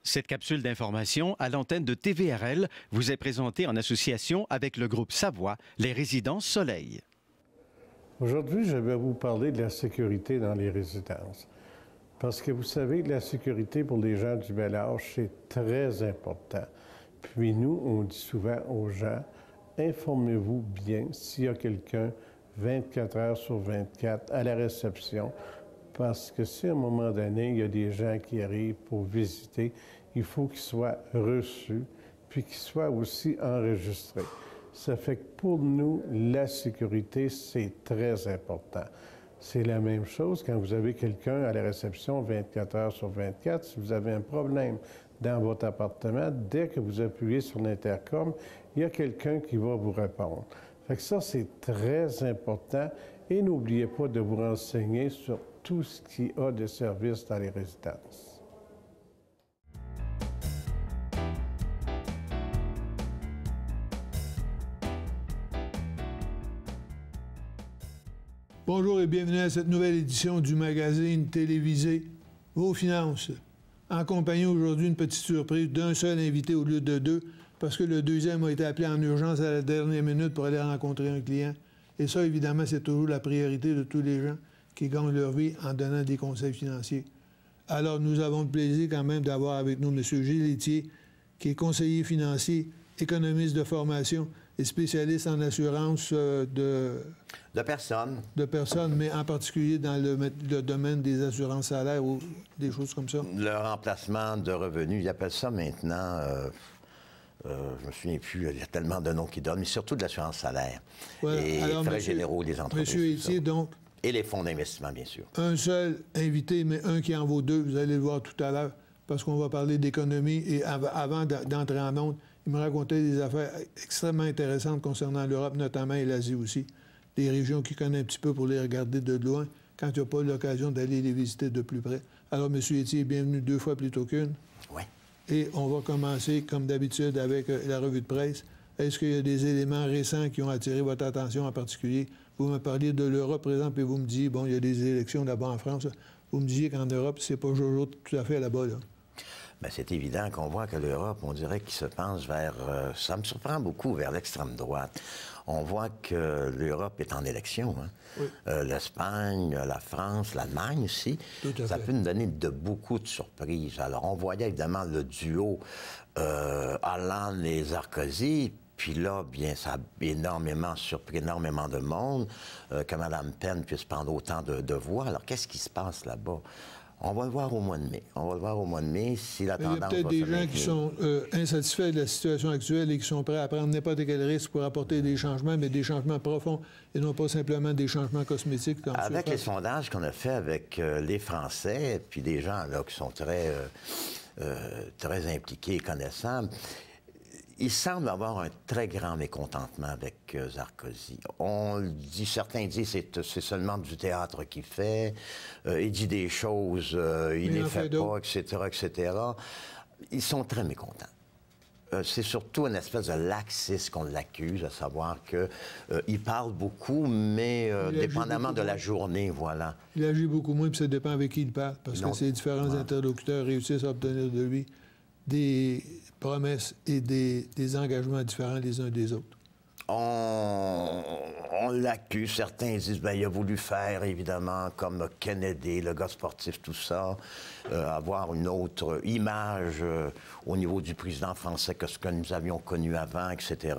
Cette capsule d'information à l'antenne de TVRL vous est présentée en association avec le groupe Savoie, les Résidences Soleil. Aujourd'hui, je vais vous parler de la sécurité dans les résidences. Parce que vous savez, la sécurité pour les gens du bel âge, c'est très important. Puis nous, on dit souvent aux gens, informez-vous bien s'il y a quelqu'un 24 heures sur 24 à la réception. Parce que si à un moment donné, il y a des gens qui arrivent pour visiter, il faut qu'ils soient reçus, puis qu'ils soient aussi enregistrés. Ça fait que pour nous, la sécurité, c'est très important. C'est la même chose quand vous avez quelqu'un à la réception 24 heures sur 24. Si vous avez un problème dans votre appartement, dès que vous appuyez sur l'intercom, il y a quelqu'un qui va vous répondre. Fait que ça, c'est très important. Et n'oubliez pas de vous renseigner sur tout ce qu'il y a de services dans les résidences. Bonjour et bienvenue à cette nouvelle édition du magazine télévisé Vos Finances. En compagnie aujourd'hui, une petite surprise d'un seul invité au lieu de deux, parce que le deuxième a été appelé en urgence à la dernière minute pour aller rencontrer un client. Et ça, évidemment, c'est toujours la priorité de tous les gens qui gagnent leur vie en donnant des conseils financiers. Alors, nous avons le plaisir quand même d'avoir avec nous M. Gilles Etier, qui est conseiller financier, économiste de formation et spécialiste en assurance de personnes, mais en particulier dans le domaine des assurances salaires ou des choses comme ça. Le remplacement de revenus, ils appellent ça maintenant, je me souviens plus, il y a tellement de noms qui donnent, mais surtout de l'assurance salaire. Voilà. Et alors, frais généraux des entreprises. Monsieur Etier, donc... Et les fonds d'investissement, bien sûr. Un seul invité, mais un qui en vaut deux, vous allez le voir tout à l'heure, parce qu'on va parler d'économie. Et avant d'entrer en ondes, il me racontait des affaires extrêmement intéressantes concernant l'Europe, notamment, et l'Asie aussi. Des régions qu'il connaît un petit peu pour les regarder de loin, quand il n'y a pas l'occasion d'aller les visiter de plus près. Alors, M. Etier, bienvenue deux fois plutôt qu'une. Oui. Et on va commencer, comme d'habitude, avec la revue de presse. Est-ce qu'il y a des éléments récents qui ont attiré votre attention en particulier? Vous me parliez de l'Europe, par exemple, et vous me disiez, bon, il y a des élections là-bas en France. Vous me disiez qu'en Europe, c'est pas jojo tout à fait là-bas, là. Bien, c'est évident qu'on voit que l'Europe, on dirait qu'il se penche vers... ça me surprend beaucoup, vers l'extrême droite. On voit que l'Europe est en élection. Hein? Oui. L'Espagne, la France, l'Allemagne aussi. Ça peut nous donner beaucoup de surprises. Alors, on voyait évidemment le duo Hollande et Sarkozy. Puis là, bien, ça a énormément surpris énormément de monde que Mme Pen puisse prendre autant de voix. Alors, qu'est-ce qui se passe là-bas? On va le voir au mois de mai. On va le voir au mois de mai si la tendance va se maintenir. Il y a peut-être des gens qui sont insatisfaits de la situation actuelle et qui sont prêts à prendre n'importe quel risque pour apporter des changements, mais des changements profonds et non pas simplement des changements cosmétiques. Avec les sondages qu'on a faits avec les Français, puis des gens là, qui sont très impliqués et connaissants, il semble avoir un très grand mécontentement avec Sarkozy. Certains disent que c'est seulement du théâtre qu'il fait, il dit des choses, il ne les fait pas, etc., etc. Ils sont très mécontents. C'est surtout une espèce de laxisme qu'on l'accuse, à savoir qu'il parle beaucoup, mais dépendamment de la journée, voilà. Il agit beaucoup moins, puis ça dépend avec qui il parle, parce que ces différents interlocuteurs réussissent à obtenir de lui des promesses et des engagements différents les uns des autres. On l'accuse. Certains disent, bien, il a voulu faire, évidemment, comme Kennedy, le gars sportif, tout ça, avoir une autre image au niveau du président français que ce que nous avions connu avant, etc.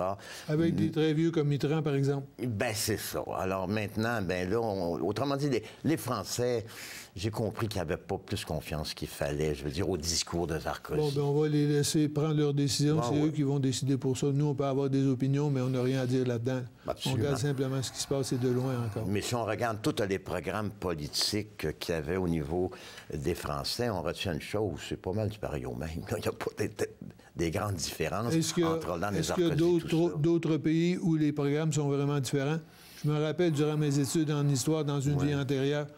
Avec des très vieux comme Mitterrand, par exemple. Ben c'est ça. Alors maintenant, ben là, autrement dit, les Français, j'ai compris qu'ils n'avaient pas plus confiance qu'il fallait, je veux dire, au discours de Sarkozy. Bon, ben on va les laisser prendre leurs décisions. C'est eux qui vont décider pour ça. Nous, on peut avoir des opinions, mais on n'a rien à dire là-dedans. Absolument. On regarde simplement ce qui se passe et de loin encore. Mais si on regarde tous les programmes politiques qu'il y avait au niveau des Français, on retient une chose, c'est pas mal du pareil au même. Il n'y a pas des grandes différences entre Hollande et Sarkozy. Est-ce qu'il y a d'autres pays où les programmes sont vraiment différents? Je me rappelle, durant mes études en histoire, dans une vie antérieure,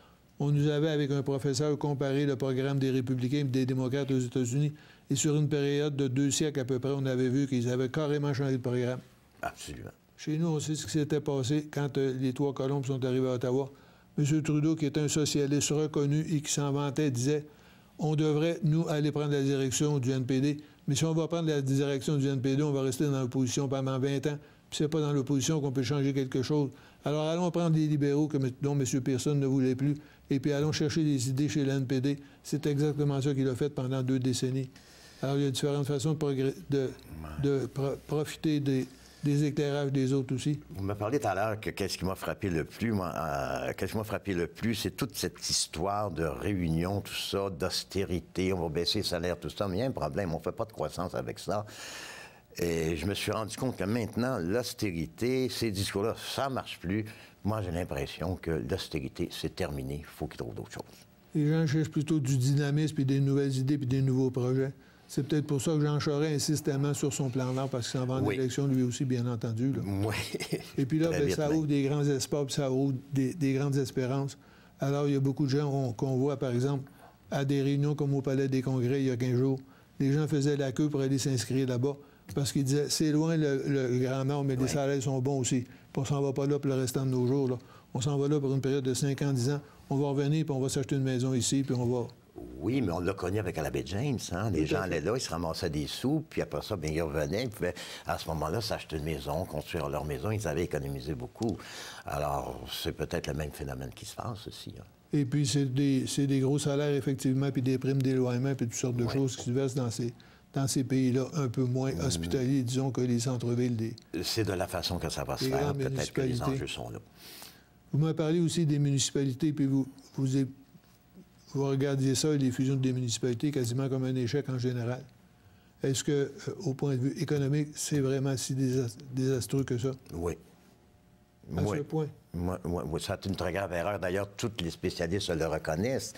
on nous avait, avec un professeur, comparé le programme des républicains et des démocrates aux États-Unis. Et sur une période de 2 siècles à peu près, on avait vu qu'ils avaient carrément changé de programme. Absolument. Chez nous, on sait ce qui s'était passé quand les trois colombes sont arrivés à Ottawa. M. Trudeau, qui est un socialiste reconnu et qui s'en vantait, disait « on devrait, nous, aller prendre la direction du NPD. Mais si on va prendre la direction du NPD, on va rester dans l'opposition pendant 20 ans. Puis c'est pas dans l'opposition qu'on peut changer quelque chose. Alors allons prendre les libéraux dont M. Pearson ne voulait plus, et puis allons chercher des idées chez le NPD. C'est exactement ça qu'il a fait pendant 2 décennies. Alors il y a différentes façons de profiter des éclairages des autres aussi. Vous me parlez tout à l'heure que qu'est-ce qui m'a frappé le plus, moi, qu'est-ce qui m'a frappé le plus, c'est toute cette histoire de réunion, tout ça, d'austérité, on va baisser les salaires, tout ça, mais il y a un problème, on ne fait pas de croissance avec ça. Et je me suis rendu compte que maintenant, l'austérité, ces discours-là, ça ne marche plus. Moi, j'ai l'impression que l'austérité, c'est terminé, il faut qu'ils trouvent d'autres choses. Les gens cherchent plutôt du dynamisme, puis des nouvelles idées, puis des nouveaux projets. C'est peut-être pour ça que Jean Charest insiste tellement sur son plan d'art, parce qu'il s'en va en élection lui aussi, bien entendu. Là. Oui. Et puis là, bien, ça ouvre des grands espoirs, puis ça ouvre des grandes espérances. Alors, il y a beaucoup de gens qu'on voit, par exemple, à des réunions comme au Palais des Congrès il y a 15 jours. Les gens faisaient la queue pour aller s'inscrire là-bas, parce qu'ils disaient, c'est loin le Grand Nord, mais les salaires sont bons aussi. Puis on s'en va pas là pour le restant de nos jours. Là. On s'en va là pour une période de 5 ans, 10 ans. On va revenir, puis on va s'acheter une maison ici, puis on va... Oui, mais on l'a connu avec l'abbé James. Hein? Les gens allaient là, ils se ramassaient des sous, puis après ça, bien, ils revenaient. Ils pouvaient, à ce moment-là, s'acheter une maison, construire leur maison. Ils avaient économisé beaucoup. Alors, c'est peut-être le même phénomène qui se passe aussi. Hein? Et puis, c'est des gros salaires, effectivement, puis des primes d'éloignement, puis toutes sortes de choses qui se versent dans ces pays-là un peu moins hospitaliers, disons, que les centres-villes des... C'est de la façon que ça va se faire. Peut-être que les enjeux sont là. Vous m'avez parlé aussi des municipalités, puis vous regardiez ça, les fusions des municipalités, quasiment comme un échec en général. Est-ce que, au point de vue économique, c'est vraiment si désastreux que ça? Oui. À ce point? Oui, c'est une très grave erreur. D'ailleurs, tous les spécialistes le reconnaissent.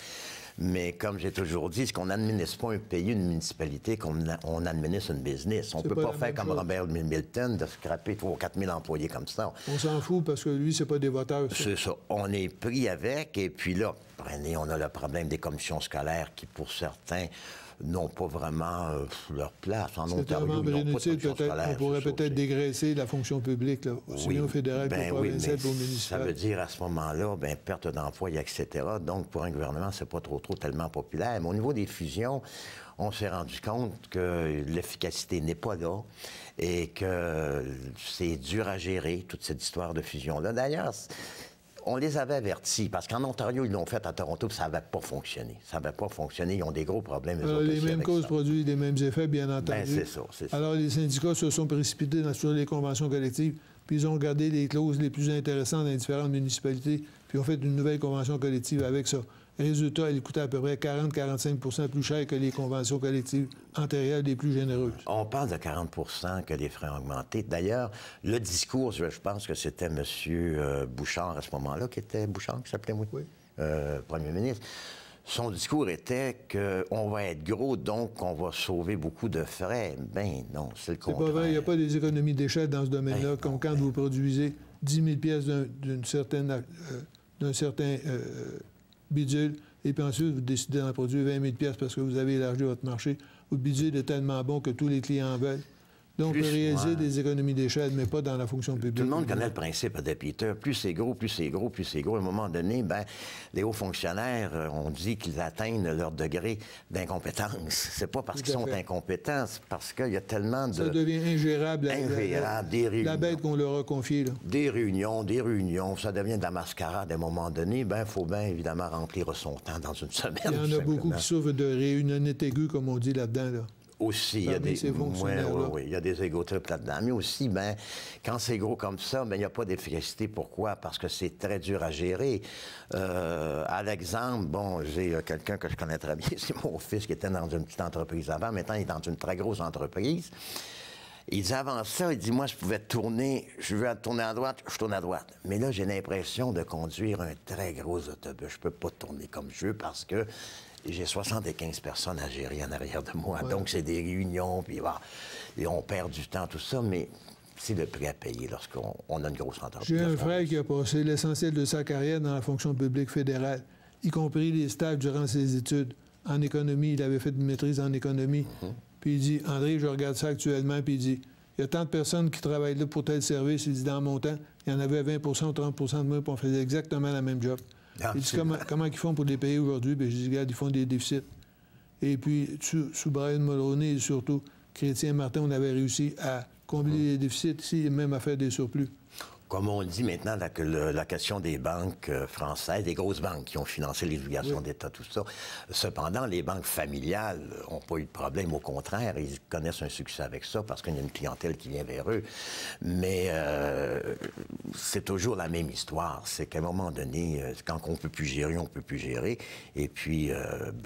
Mais comme j'ai toujours dit, ce qu'on n'administre pas un pays, une municipalité, on administre une business. On ne peut pas faire comme Robert Milton, de scraper 3 ou 4 000 employés comme ça. On s'en fout parce que lui, c'est pas des voteurs. C'est ça. On est pris avec, et puis là, on a le problème des commissions scolaires qui, pour certains, n'ont pas vraiment leur place. En Ontario, ils n'ont pas de commission scolaire. On pourrait peut-être dégraisser la fonction publique, là, aussi bien au fédéral qu'au provincial qu'au municipal. Ça veut dire, à ce moment-là, perte d'emploi, etc. Donc, pour un gouvernement, c'est pas trop tellement populaire. Mais au niveau des fusions, on s'est rendu compte que l'efficacité n'est pas là et que c'est dur à gérer, toute cette histoire de fusion-là. D'ailleurs, on les avait avertis, parce qu'en Ontario, ils l'ont fait à Toronto, puis ça n'avait pas fonctionné. Ça n'avait pas fonctionné. Ils ont des gros problèmes. Les mêmes causes produisent les mêmes effets, bien entendu. C'est ça. Alors, les syndicats se sont précipités sur les conventions collectives, puis ils ont regardé les clauses les plus intéressantes dans les différentes municipalités, puis ont fait une nouvelle convention collective avec ça. Résultat, elle coûtait à peu près 40-45 % plus cher que les conventions collectives antérieures les plus généreuses. On parle de 40 % que les frais ont augmenté. D'ailleurs, le discours, je pense que c'était M. Bouchard à ce moment-là, qui s'appelait, oui. Premier ministre. Son discours était qu'on va être gros, donc on va sauver beaucoup de frais. Ben non, c'est le contraire. C'est pas vrai, il n'y a pas des économies d'échelle dans ce domaine-là, comme quand vous produisez 10 000 pièces d'un certain bidule, et puis ensuite, vous décidez d'en produire 20 000 pièces parce que vous avez élargi votre marché. Votre bidule est tellement bon que tous les clients en veulent. Donc, on peut réaliser des économies d'échelle, mais pas dans la fonction publique. Tout le monde connaît le principe de Peter. Plus c'est gros, plus c'est gros, plus c'est gros. À un moment donné, les hauts fonctionnaires, on dit qu'ils atteignent leur degré d'incompétence. C'est pas parce qu'ils sont incompétents, c'est parce qu'il y a tellement de... Ça devient ingérable. Des réunions. La bête qu'on leur a confiée, là. Des réunions. Ça devient de la mascarade à un moment donné. Il faut bien, évidemment, remplir son temps dans une semaine. Il y en a beaucoup qui souffrent de réunionnite aiguë, comme on dit là-dedans, là. Aussi, il y a il y a des égotrips là-dedans. Mais aussi, quand c'est gros comme ça, il n'y a pas d'efficacité. Pourquoi? Parce que c'est très dur à gérer. À l'exemple, j'ai quelqu'un que je connais très bien, c'est mon fils qui était dans une petite entreprise avant. Maintenant, il est dans une très grosse entreprise. Il dit avant ça, il dit, moi, je pouvais tourner, je veux tourner à droite, je tourne à droite. Mais là, j'ai l'impression de conduire un très gros autobus. Je peux pas tourner comme je veux parce que j'ai 75 personnes à gérer en arrière de moi. Ouais. Donc, c'est des réunions, puis et on perd du temps, tout ça, mais c'est le prix à payer lorsqu'on a une grosse entreprise. J'ai un frère qui a passé l'essentiel de sa carrière dans la fonction publique fédérale, y compris les stages durant ses études. En économie, il avait fait une maîtrise en économie. Puis il dit, André, je regarde ça actuellement, puis il dit, il y a tant de personnes qui travaillent là pour tel service. Il dit, dans mon temps, il y en avait 20 ou 30 de moins, puis on faisait exactement la même job. Il dit, comment ils font pour les payer aujourd'hui? Bien, je dis, regarde, ils font des déficits. Et puis, sous Brian Mulroney et surtout Chrétien Martin, on avait réussi à combler les déficits ici et même à faire des surplus. Comme on dit maintenant, la question des banques françaises, des grosses banques qui ont financé les obligations d'État, tout ça. Cependant, les banques familiales n'ont pas eu de problème. Au contraire, ils connaissent un succès avec ça parce qu'il y a une clientèle qui vient vers eux. Mais c'est toujours la même histoire. C'est qu'à un moment donné, quand on ne peut plus gérer, on ne peut plus gérer. Et puis,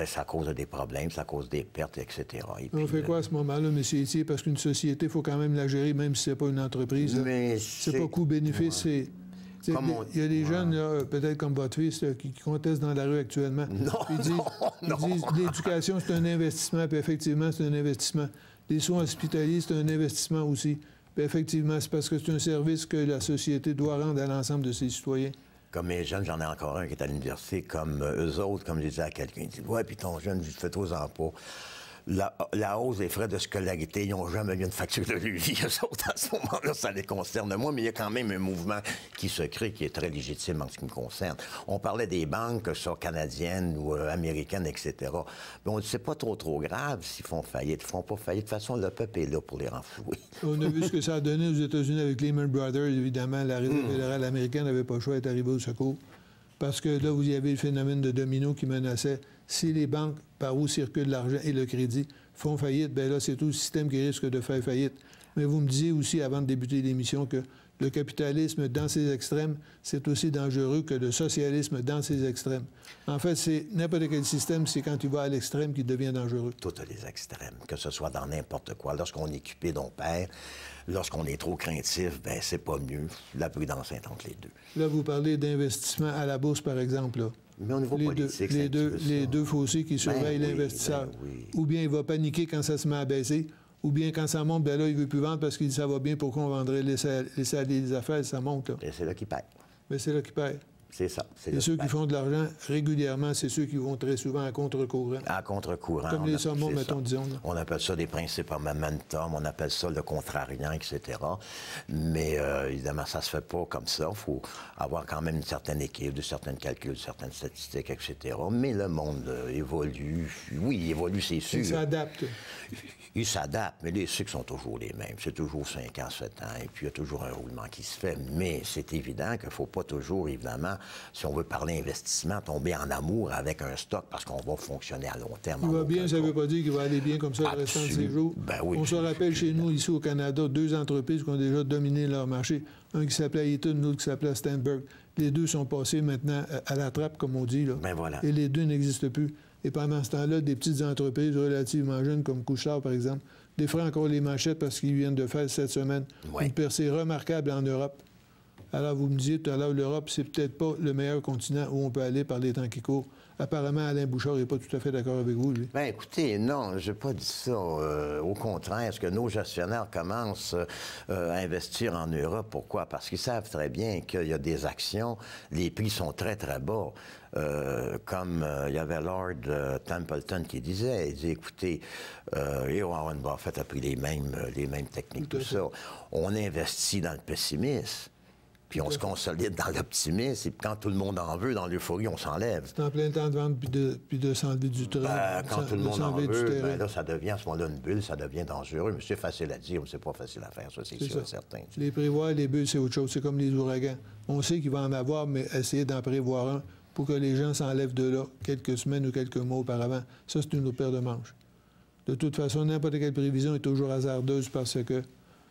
ça cause des problèmes, ça cause des pertes, etc. Et puis, on fait quoi à ce moment-là, M. Etier? Parce qu'une société, il faut quand même la gérer, même si ce n'est pas une entreprise. C'est pas coût-bénéfice. Il y a des jeunes, peut-être comme votre fils, qui contestent dans la rue actuellement. Ils disent l'éducation, c'est un investissement, puis effectivement, c'est un investissement. Les soins hospitaliers, c'est un investissement aussi. Puis effectivement, c'est parce que c'est un service que la société doit rendre à l'ensemble de ses citoyens. Comme mes jeunes, j'en ai encore un qui est à l'université, comme eux autres, comme je disais à quelqu'un, ils disent « Ouais, puis ton jeune, je fais trop en pas. » La hausse des frais de scolarité, ils n'ont jamais eu une facture de leur vie. Eux autres, à ce moment-là, ça les concerne moins, mais il y a quand même un mouvement qui se crée, qui est très légitime en ce qui me concerne. On parlait des banques, que ce soit canadiennes ou américaines, etc. Mais on dit c'est pas trop grave s'ils font faillite. Ils font pas faillite. De toute façon, le peuple est là pour les renflouer. On a vu ce que ça a donné aux États-Unis avec Lehman Brothers. Évidemment, la Réserve fédérale américaine n'avait pas le choix d'être arrivée au secours. Parce que là, vous y avez le phénomène de domino qui menaçait. Si les banques, par où circule l'argent et le crédit, font faillite, bien là, c'est tout le système qui risque de faire faillite. Mais vous me disiez aussi, avant de débuter l'émission, que le capitalisme dans ses extrêmes, c'est aussi dangereux que le socialisme dans ses extrêmes. En fait, c'est n'importe quel système, c'est quand il va à l'extrême qu'il devient dangereux. Toutes les extrêmes, que ce soit dans n'importe quoi. Lorsqu'on est cupé, on perd. Lorsqu'on est trop craintif, bien, c'est pas mieux. La prudence est entre les deux. Là, vous parlez d'investissement à la bourse, par exemple, là. Mais au niveau politique, les deux fossés qui surveillent l'investisseur. Ou bien il va paniquer quand ça se met à baisser, ou bien quand ça monte, bien là, il ne veut plus vendre parce qu'il dit ça va bien, pourquoi on vendrait les affaires, ça monte. Là. Et c'est là qu'il perd. Mais c'est là qu'il perd. C'est ça. Et ceux qui font de l'argent régulièrement, c'est ceux qui vont très souvent à contre-courant. À contre-courant. Comme les saumons, mettons, disons. Là. On appelle ça des principes en momentum, on appelle ça le contrariant, etc. Mais évidemment, ça se fait pas comme ça. Il faut avoir quand même une certaine équipe, de certains calculs, certaines statistiques, etc. Mais le monde évolue. Oui, il évolue, c'est sûr. Il s'adapte. Il s'adapte, mais les cycles sont toujours les mêmes. C'est toujours 5 ans, 7 ans, et puis il y a toujours un roulement qui se fait. Mais c'est évident qu'il ne faut pas toujours, évidemment, si on veut parler investissement, tomber en amour avec un stock parce qu'on va fonctionner à long terme. Il va bien, ça ne veut pas dire qu'il va aller bien comme ça le restant de ses jours. Ben oui, on se rappelle chez nous, ici au Canada, 2 entreprises qui ont déjà dominé leur marché. Un qui s'appelait Eaton, l'autre qui s'appelait Steinberg. Les deux sont passés maintenant à la trappe, comme on dit. Là. Ben voilà. Et les deux n'existent plus. Et pendant ce temps-là, des petites entreprises relativement jeunes, comme Couche-Tard, par exemple, défraient encore les manchettes parce qu'ils viennent de faire cette semaine une percée remarquable en Europe. Alors, vous me disiez tout à l'heure, l'Europe, c'est peut-être pas le meilleur continent où on peut aller par les temps qui courent. Apparemment, Alain Bouchard n'est pas tout à fait d'accord avec vous, lui. Bien, écoutez, non, je n'ai pas dit ça. Au contraire, est-ce que nos gestionnaires commencent à investir en Europe? Pourquoi? Parce qu'ils savent très bien qu'il y a des actions, les prix sont très, très bas. Comme il y avait Lord Templeton qui disait, il dit, écoutez, Warren Buffett a pris les mêmes techniques, tout ça. On investit dans le pessimisme. Puis on se consolide dans l'optimisme, et puis quand tout le monde en veut, dans l'euphorie, on s'enlève. C'est en plein temps de vendre, puis de s'enlever du terrain. Quand tout le monde en veut, ben là, ça devient à ce moment-là une bulle, ça devient dangereux. Mais c'est facile à dire, mais c'est pas facile à faire, ça, c'est sûr et certain. Les prévoir, les bulles, c'est autre chose. C'est comme les ouragans. On sait qu'il va en avoir, mais essayer d'en prévoir un pour que les gens s'enlèvent de là quelques semaines ou quelques mois auparavant, ça, c'est une autre paire de manches. De toute façon, n'importe quelle prévision est toujours hasardeuse parce que,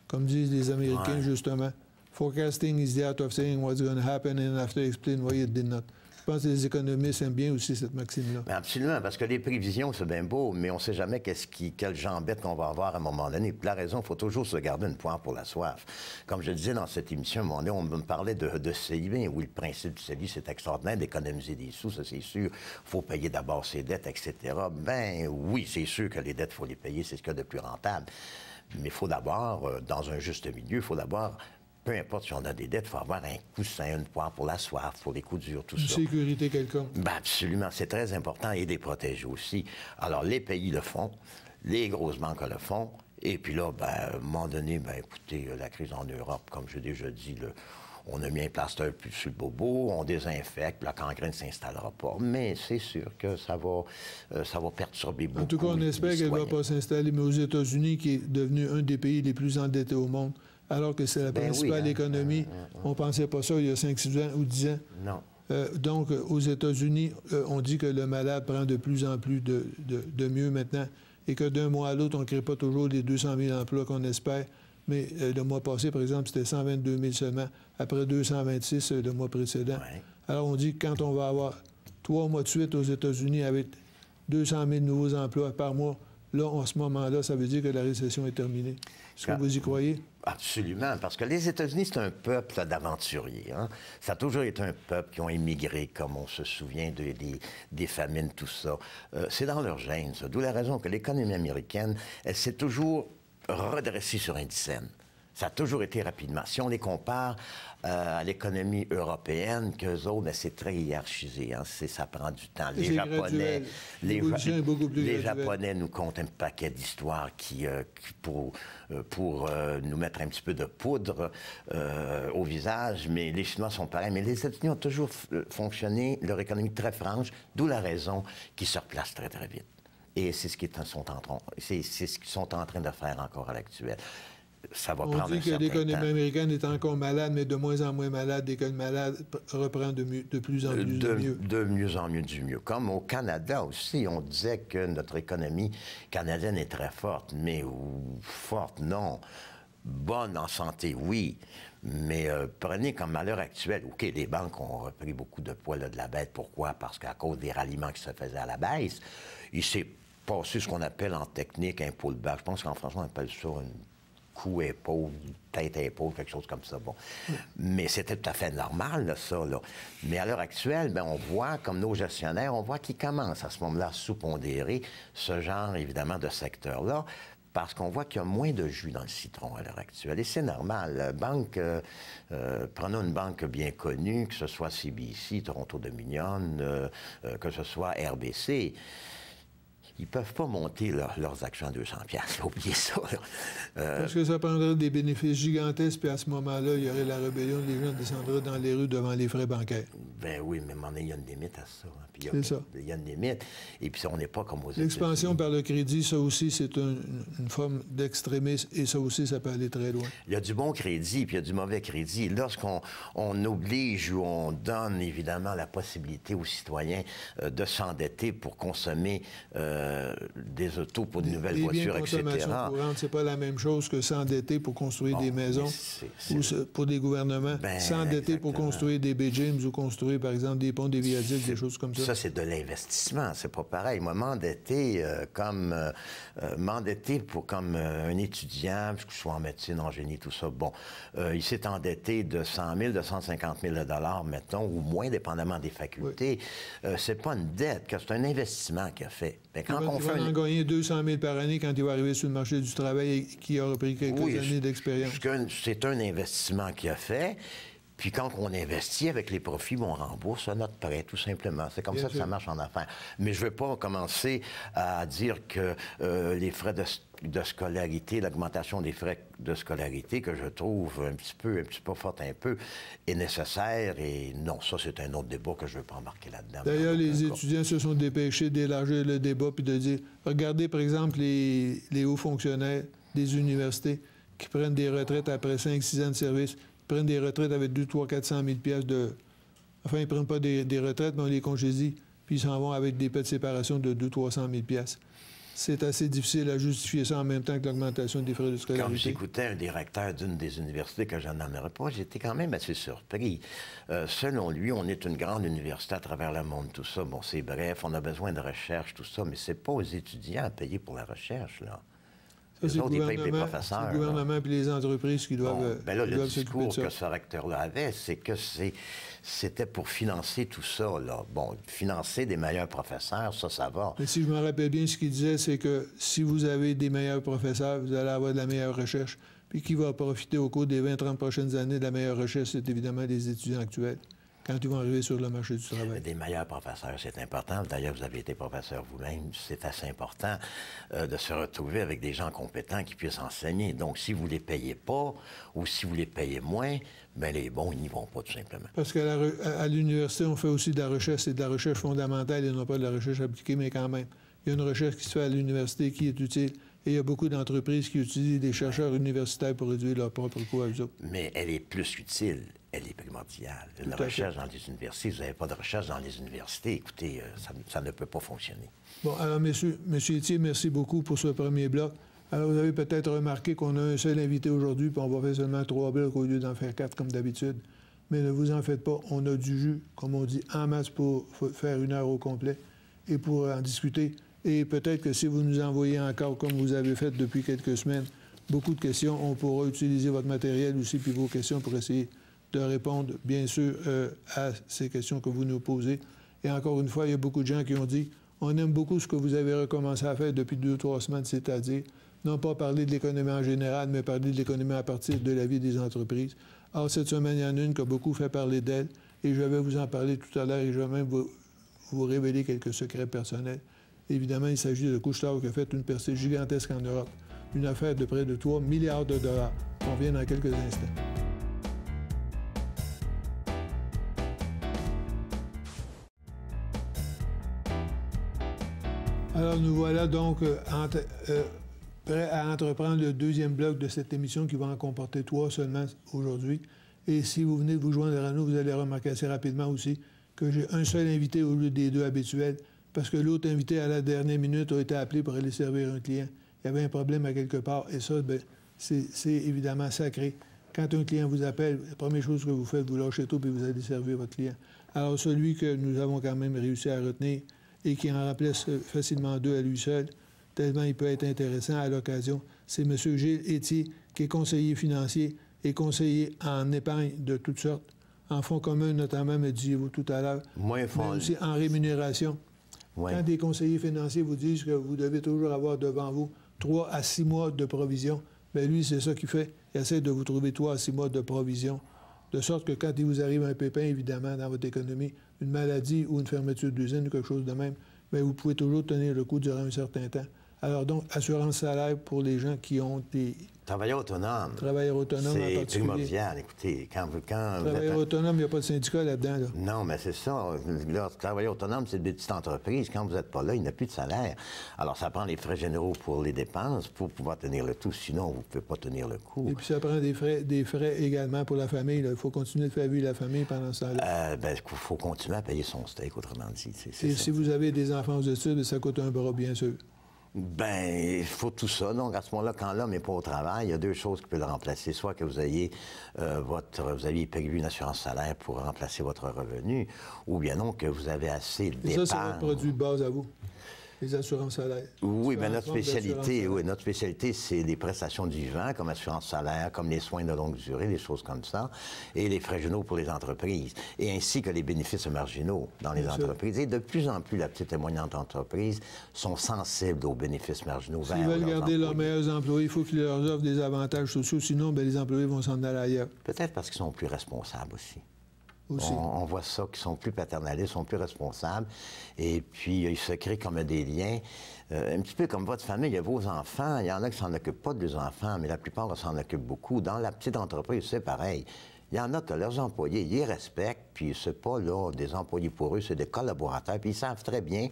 comme disent les Américains, justement, forecasting is the art of saying what's going to happen and after explain why it did not. Je pense que les économistes aiment bien aussi cette maxime-là. Mais absolument, parce que les prévisions, c'est bien beau, mais on ne sait jamais quelle jambette qu'on va avoir à un moment donné. Puis la raison, il faut toujours se garder une poire pour la soif. Comme je disais dans cette émission, à un moment donné, on me parlait de CIB. Oui, le principe du CELI, c'est extraordinaire d'économiser des sous, ça c'est sûr. Il faut payer d'abord ses dettes, etc. Ben oui, c'est sûr que les dettes, il faut les payer, c'est ce qu'il y a de plus rentable. Mais il faut d'abord, dans un juste milieu, il faut d'abord... Peu importe si on a des dettes, il faut avoir un coussin, une poire pour la soif, pour les coups durs, tout ça. Une sécurité quelconque. Ben absolument, c'est très important et des protéger aussi. Alors, les pays le font, les grosses banques le font, et puis là, ben, à un moment donné, ben, écoutez, la crise en Europe, comme j'ai déjà dit, on a mis un plaster sur le bobo, on désinfecte, la gangrène ne s'installera pas. Mais c'est sûr que ça va perturber beaucoup. En tout cas, on espère qu'elle ne va pas s'installer, mais aux États-Unis, qui est devenu un des pays les plus endettés au monde, alors que c'est la principale économie, on ne pensait pas ça il y a 5, 6 ans ou 10 ans. Non. Donc, aux États-Unis, on dit que le malade prend de plus en plus de mieux maintenant et que d'un mois à l'autre, on ne crée pas toujours les 200 000 emplois qu'on espère. Mais le mois passé, par exemple, c'était 122 000 seulement, après 226 le mois précédent. Ouais. Alors, on dit que quand on va avoir 3 mois de suite aux États-Unis avec 200 000 nouveaux emplois par mois, là, en ce moment-là, ça veut dire que la récession est terminée. Est-ce que vous y croyez? Absolument, parce que les États-Unis, c'est un peuple d'aventuriers. Hein? Ça a toujours été un peuple qui ont immigré, comme on se souvient des famines, tout ça. C'est dans leur gène, ça. D'où la raison que l'économie américaine, elle s'est toujours redressée sur un dizaine. Ça a toujours été rapidement. Si on les compare à l'économie européenne, qu'eux autres, c'est très hiérarchisé. Hein? Ça prend du temps. Les Japonais nous content un paquet d'histoires pour nous mettre un petit peu de poudre au visage, mais les Chinois sont pareils. Mais les États-Unis ont toujours fonctionné, leur économie très franche, d'où la raison qu'ils se replacent très, très vite. Et c'est ce qu'ils sont en train de faire encore à l'actuel. Ça va prendre un certain temps. On dit que l'économie américaine est encore malade, mais de moins en moins malade dès que le malade reprend de plus en plus du mieux. De mieux en mieux du mieux. Comme au Canada aussi, on disait que notre économie canadienne est très forte, mais forte, non. Bonne en santé, oui. Mais prenez comme à l'heure actuelle, OK, les banques ont repris beaucoup de poids là, de la bête. Pourquoi? Parce qu'à cause des ralliements qui se faisaient à la baisse, il s'est passé ce qu'on appelle en technique un pullback. Je pense qu'en français, on appelle ça une cou-épaule, tête-épaule, quelque chose comme ça. Bon. Mais c'était tout à fait normal, là, ça. Là. Mais à l'heure actuelle, bien, on voit, comme nos gestionnaires, on voit qu'ils commencent à ce moment-là à sous-pondérer ce genre, évidemment, de secteur-là, parce qu'on voit qu'il y a moins de jus dans le citron à l'heure actuelle. Et c'est normal. Prenons une banque bien connue, que ce soit CBC, Toronto Dominion, que ce soit RBC. Ils ne peuvent pas monter leurs actions à 200 $. Oubliez ça. Parce que ça prendrait des bénéfices gigantesques, puis à ce moment-là, il y aurait la rébellion, les gens descendraient dans les rues devant les frais bancaires. Ben oui, mais il y a une limite à ça. Hein. C'est ça. Il y a une limite. Et puis on n'est pas comme aux États-Unis. L'expansion par le crédit, ça aussi, c'est une forme d'extrémisme, et ça aussi, ça peut aller très loin. Il y a du bon crédit, puis il y a du mauvais crédit. Lorsqu'on oblige ou on donne, évidemment, la possibilité aux citoyens de s'endetter pour consommer des autos pour de nouvelles voitures, etc. C'est pas la même chose que s'endetter pour construire des maisons ou pour des gouvernements. S'endetter pour construire des Bay James ou construire, par exemple, des ponts, des viaducs, des choses comme ça. Ça, c'est de l'investissement. C'est pas pareil. Moi, m'endetter comme un étudiant, que je sois en médecine, en génie, tout ça, bon, il s'est endetté de 100 000, de 150 000 $, mettons, ou moins, dépendamment des facultés. Oui. C'est pas une dette, c'est un investissement qu'il a fait. Il va en gagner 200 000 par année quand il va arriver sur le marché du travail et qui aura pris quelques années d'expérience. C'est un investissement qu'il a fait. Puis quand on investit avec les profits, on rembourse notre prêt, tout simplement. C'est comme ça que ça marche en affaires. Mais je ne vais pas commencer à dire que les frais de scolarité, l'augmentation des frais de scolarité, que je trouve un petit peu forte un peu, est nécessaire. Et non, ça, c'est un autre débat que je ne veux pas embarquer là-dedans. D'ailleurs, les étudiants se sont dépêchés d'élargir le débat puis de dire, regardez, par exemple, les hauts fonctionnaires des universités qui prennent des retraites après 5-6 ans de service, prennent des retraites avec 200 000 $, 400 000 Enfin, ils ne prennent pas des retraites, mais on les congédie, puis ils s'en vont avec des paies de séparation de 200 000 $. C'est assez difficile à justifier ça en même temps que l'augmentation des frais de scolarité. Quand j'écoutais un directeur d'une des universités que je n'aimerais pas, j'étais quand même assez surpris. Selon lui, on est une grande université à travers le monde, tout ça. Bon, c'est bref, on a besoin de recherche, tout ça, mais c'est pas aux étudiants à payer pour la recherche, là. Ça, c'est le gouvernement et les entreprises qui doivent le discours que ce recteur-là avait, c'est que c'était pour financer tout ça, là. Bon, financer des meilleurs professeurs, ça va. Mais si je me rappelle bien, ce qu'il disait, c'est que si vous avez des meilleurs professeurs, vous allez avoir de la meilleure recherche. Puis qui va profiter au cours des 20-30 prochaines années de la meilleure recherche, c'est évidemment les étudiants actuels. quand ils vont arriver sur le marché du travail. Des meilleurs professeurs, c'est important. D'ailleurs, vous avez été professeur vous-même. C'est assez important de se retrouver avec des gens compétents qui puissent enseigner. Donc, si vous ne les payez pas ou si vous les payez moins, bien, les bons, ils n'y vont pas, tout simplement. Parce qu'à l'université, on fait aussi de la recherche. C'est de la recherche fondamentale et non pas de la recherche appliquée, mais quand même. Il y a une recherche qui se fait à l'université qui est utile. Et il y a beaucoup d'entreprises qui utilisent des chercheurs universitaires pour réduire leur propre coût à eux autres. Mais elle est plus utile. Elle est primordiale. Une recherche dans les universités, vous n'avez pas de recherche dans les universités, écoutez, ça ne peut pas fonctionner. Bon, alors, M. Etier, merci beaucoup pour ce premier bloc. Alors, vous avez peut-être remarqué qu'on a un seul invité aujourd'hui, puis on va faire seulement 3 blocs au lieu d'en faire 4 comme d'habitude. Mais ne vous en faites pas, on a du jus, comme on dit, en masse pour faire 1 heure au complet et pour en discuter. Et peut-être que si vous nous envoyez encore, comme vous avez fait depuis quelques semaines, beaucoup de questions, on pourra utiliser votre matériel aussi, puis vos questions pour essayer de répondre, bien sûr, à ces questions que vous nous posez. Et encore une fois, il y a beaucoup de gens qui ont dit « On aime beaucoup ce que vous avez recommencé à faire depuis 2 ou 3 semaines, c'est-à-dire non pas parler de l'économie en général, mais parler de l'économie à partir de la vie des entreprises. » Or, cette semaine, il y en a une qui a beaucoup fait parler d'elle, et je vais vous en parler tout à l'heure, et je vais même vous révéler quelques secrets personnels. Évidemment, il s'agit de Couche-Tard qui a fait une percée gigantesque en Europe, une affaire de près de 3 milliards de dollars. On revient dans quelques instants. Alors, nous voilà donc prêts à entreprendre le deuxième bloc de cette émission qui va en comporter 3 seulement aujourd'hui. Et si vous venez de vous joindre à nous, vous allez remarquer assez rapidement aussi que j'ai un seul invité au lieu des 2 habituels, parce que l'autre invité à la dernière minute a été appelé pour aller servir un client. Il y avait un problème à quelque part, et ça, bien, c'est évidemment sacré. Quand un client vous appelle, la première chose que vous faites, vous lâchez tout et vous allez servir votre client. Alors, celui que nous avons quand même réussi à retenir et qui en remplace facilement 2 à lui seul, tellement il peut être intéressant à l'occasion, c'est M. Gilles Etier, qui est conseiller financier et conseiller en épargne de toutes sortes, en fonds communs notamment, me disiez-vous tout à l'heure, mais aussi en rémunération. Ouais. Quand des conseillers financiers vous disent que vous devez toujours avoir devant vous 3 à 6 mois de provision, bien lui, c'est ça qu'il fait. Il essaie de vous trouver 3 à 6 mois de provision, de sorte que quand il vous arrive un pépin, évidemment, dans votre économie, une maladie ou une fermeture d'usine ou quelque chose de même, bien, vous pouvez toujours tenir le coup durant un certain temps. Alors donc, assurance salaire pour les gens qui ont des... Travailleurs autonomes. Travailleurs autonomes en particulier. C'est primordial. Écoutez, quand travailleurs autonomes, il n'y a pas de syndicat là-dedans. Là. Non, mais c'est ça. Là, travailleurs autonomes, c'est des petites entreprises. Quand vous n'êtes pas là, il n'y a plus de salaire. Alors, ça prend les frais généraux pour les dépenses pour pouvoir tenir le tout. Sinon, vous ne pouvez pas tenir le coup. Et puis, ça prend des frais également pour la famille. Là. Il faut continuer de faire vivre la famille pendant ce temps-là. Bien, il faut continuer à payer son steak, autrement dit. Et si vous avez des enfants aux études, ça coûte un bras, bien sûr. Bien, il faut tout ça. Donc, à ce moment-là, quand l'homme n'est pas au travail, il y a 2 choses qui peuvent le remplacer. Soit que vous ayez prévu une assurance salaire pour remplacer votre revenu, ou bien non, que vous avez assez d'épargne. Et ça, c'est votre produit de base à vous, les assurances salaires. Oui, bien notre spécialité, c'est les prestations du vivant, comme assurance salaire, comme les soins de longue durée, des choses comme ça, et les frais généraux pour les entreprises, et ainsi que les bénéfices marginaux dans les entreprises. Et de plus en plus, la petite et moyenne entreprise sont sensibles aux bénéfices marginaux. S'ils veulent garder leurs meilleurs employés, il faut qu'ils leur offrent des avantages sociaux, sinon bien, les employés vont s'en aller ailleurs. Peut-être parce qu'ils sont plus responsables aussi. On voit ça, qu'ils sont plus paternalistes, sont plus responsables, et puis ils se créent comme des liens. Un petit peu comme votre famille, il y a vos enfants, il y en a qui s'en occupent pas de leurs enfants, mais la plupart s'en occupent beaucoup. Dans la petite entreprise, c'est pareil. Il y en a que leurs employés, ils les respectent, puis c'est pas là des employés pour eux, c'est des collaborateurs, puis ils savent très bien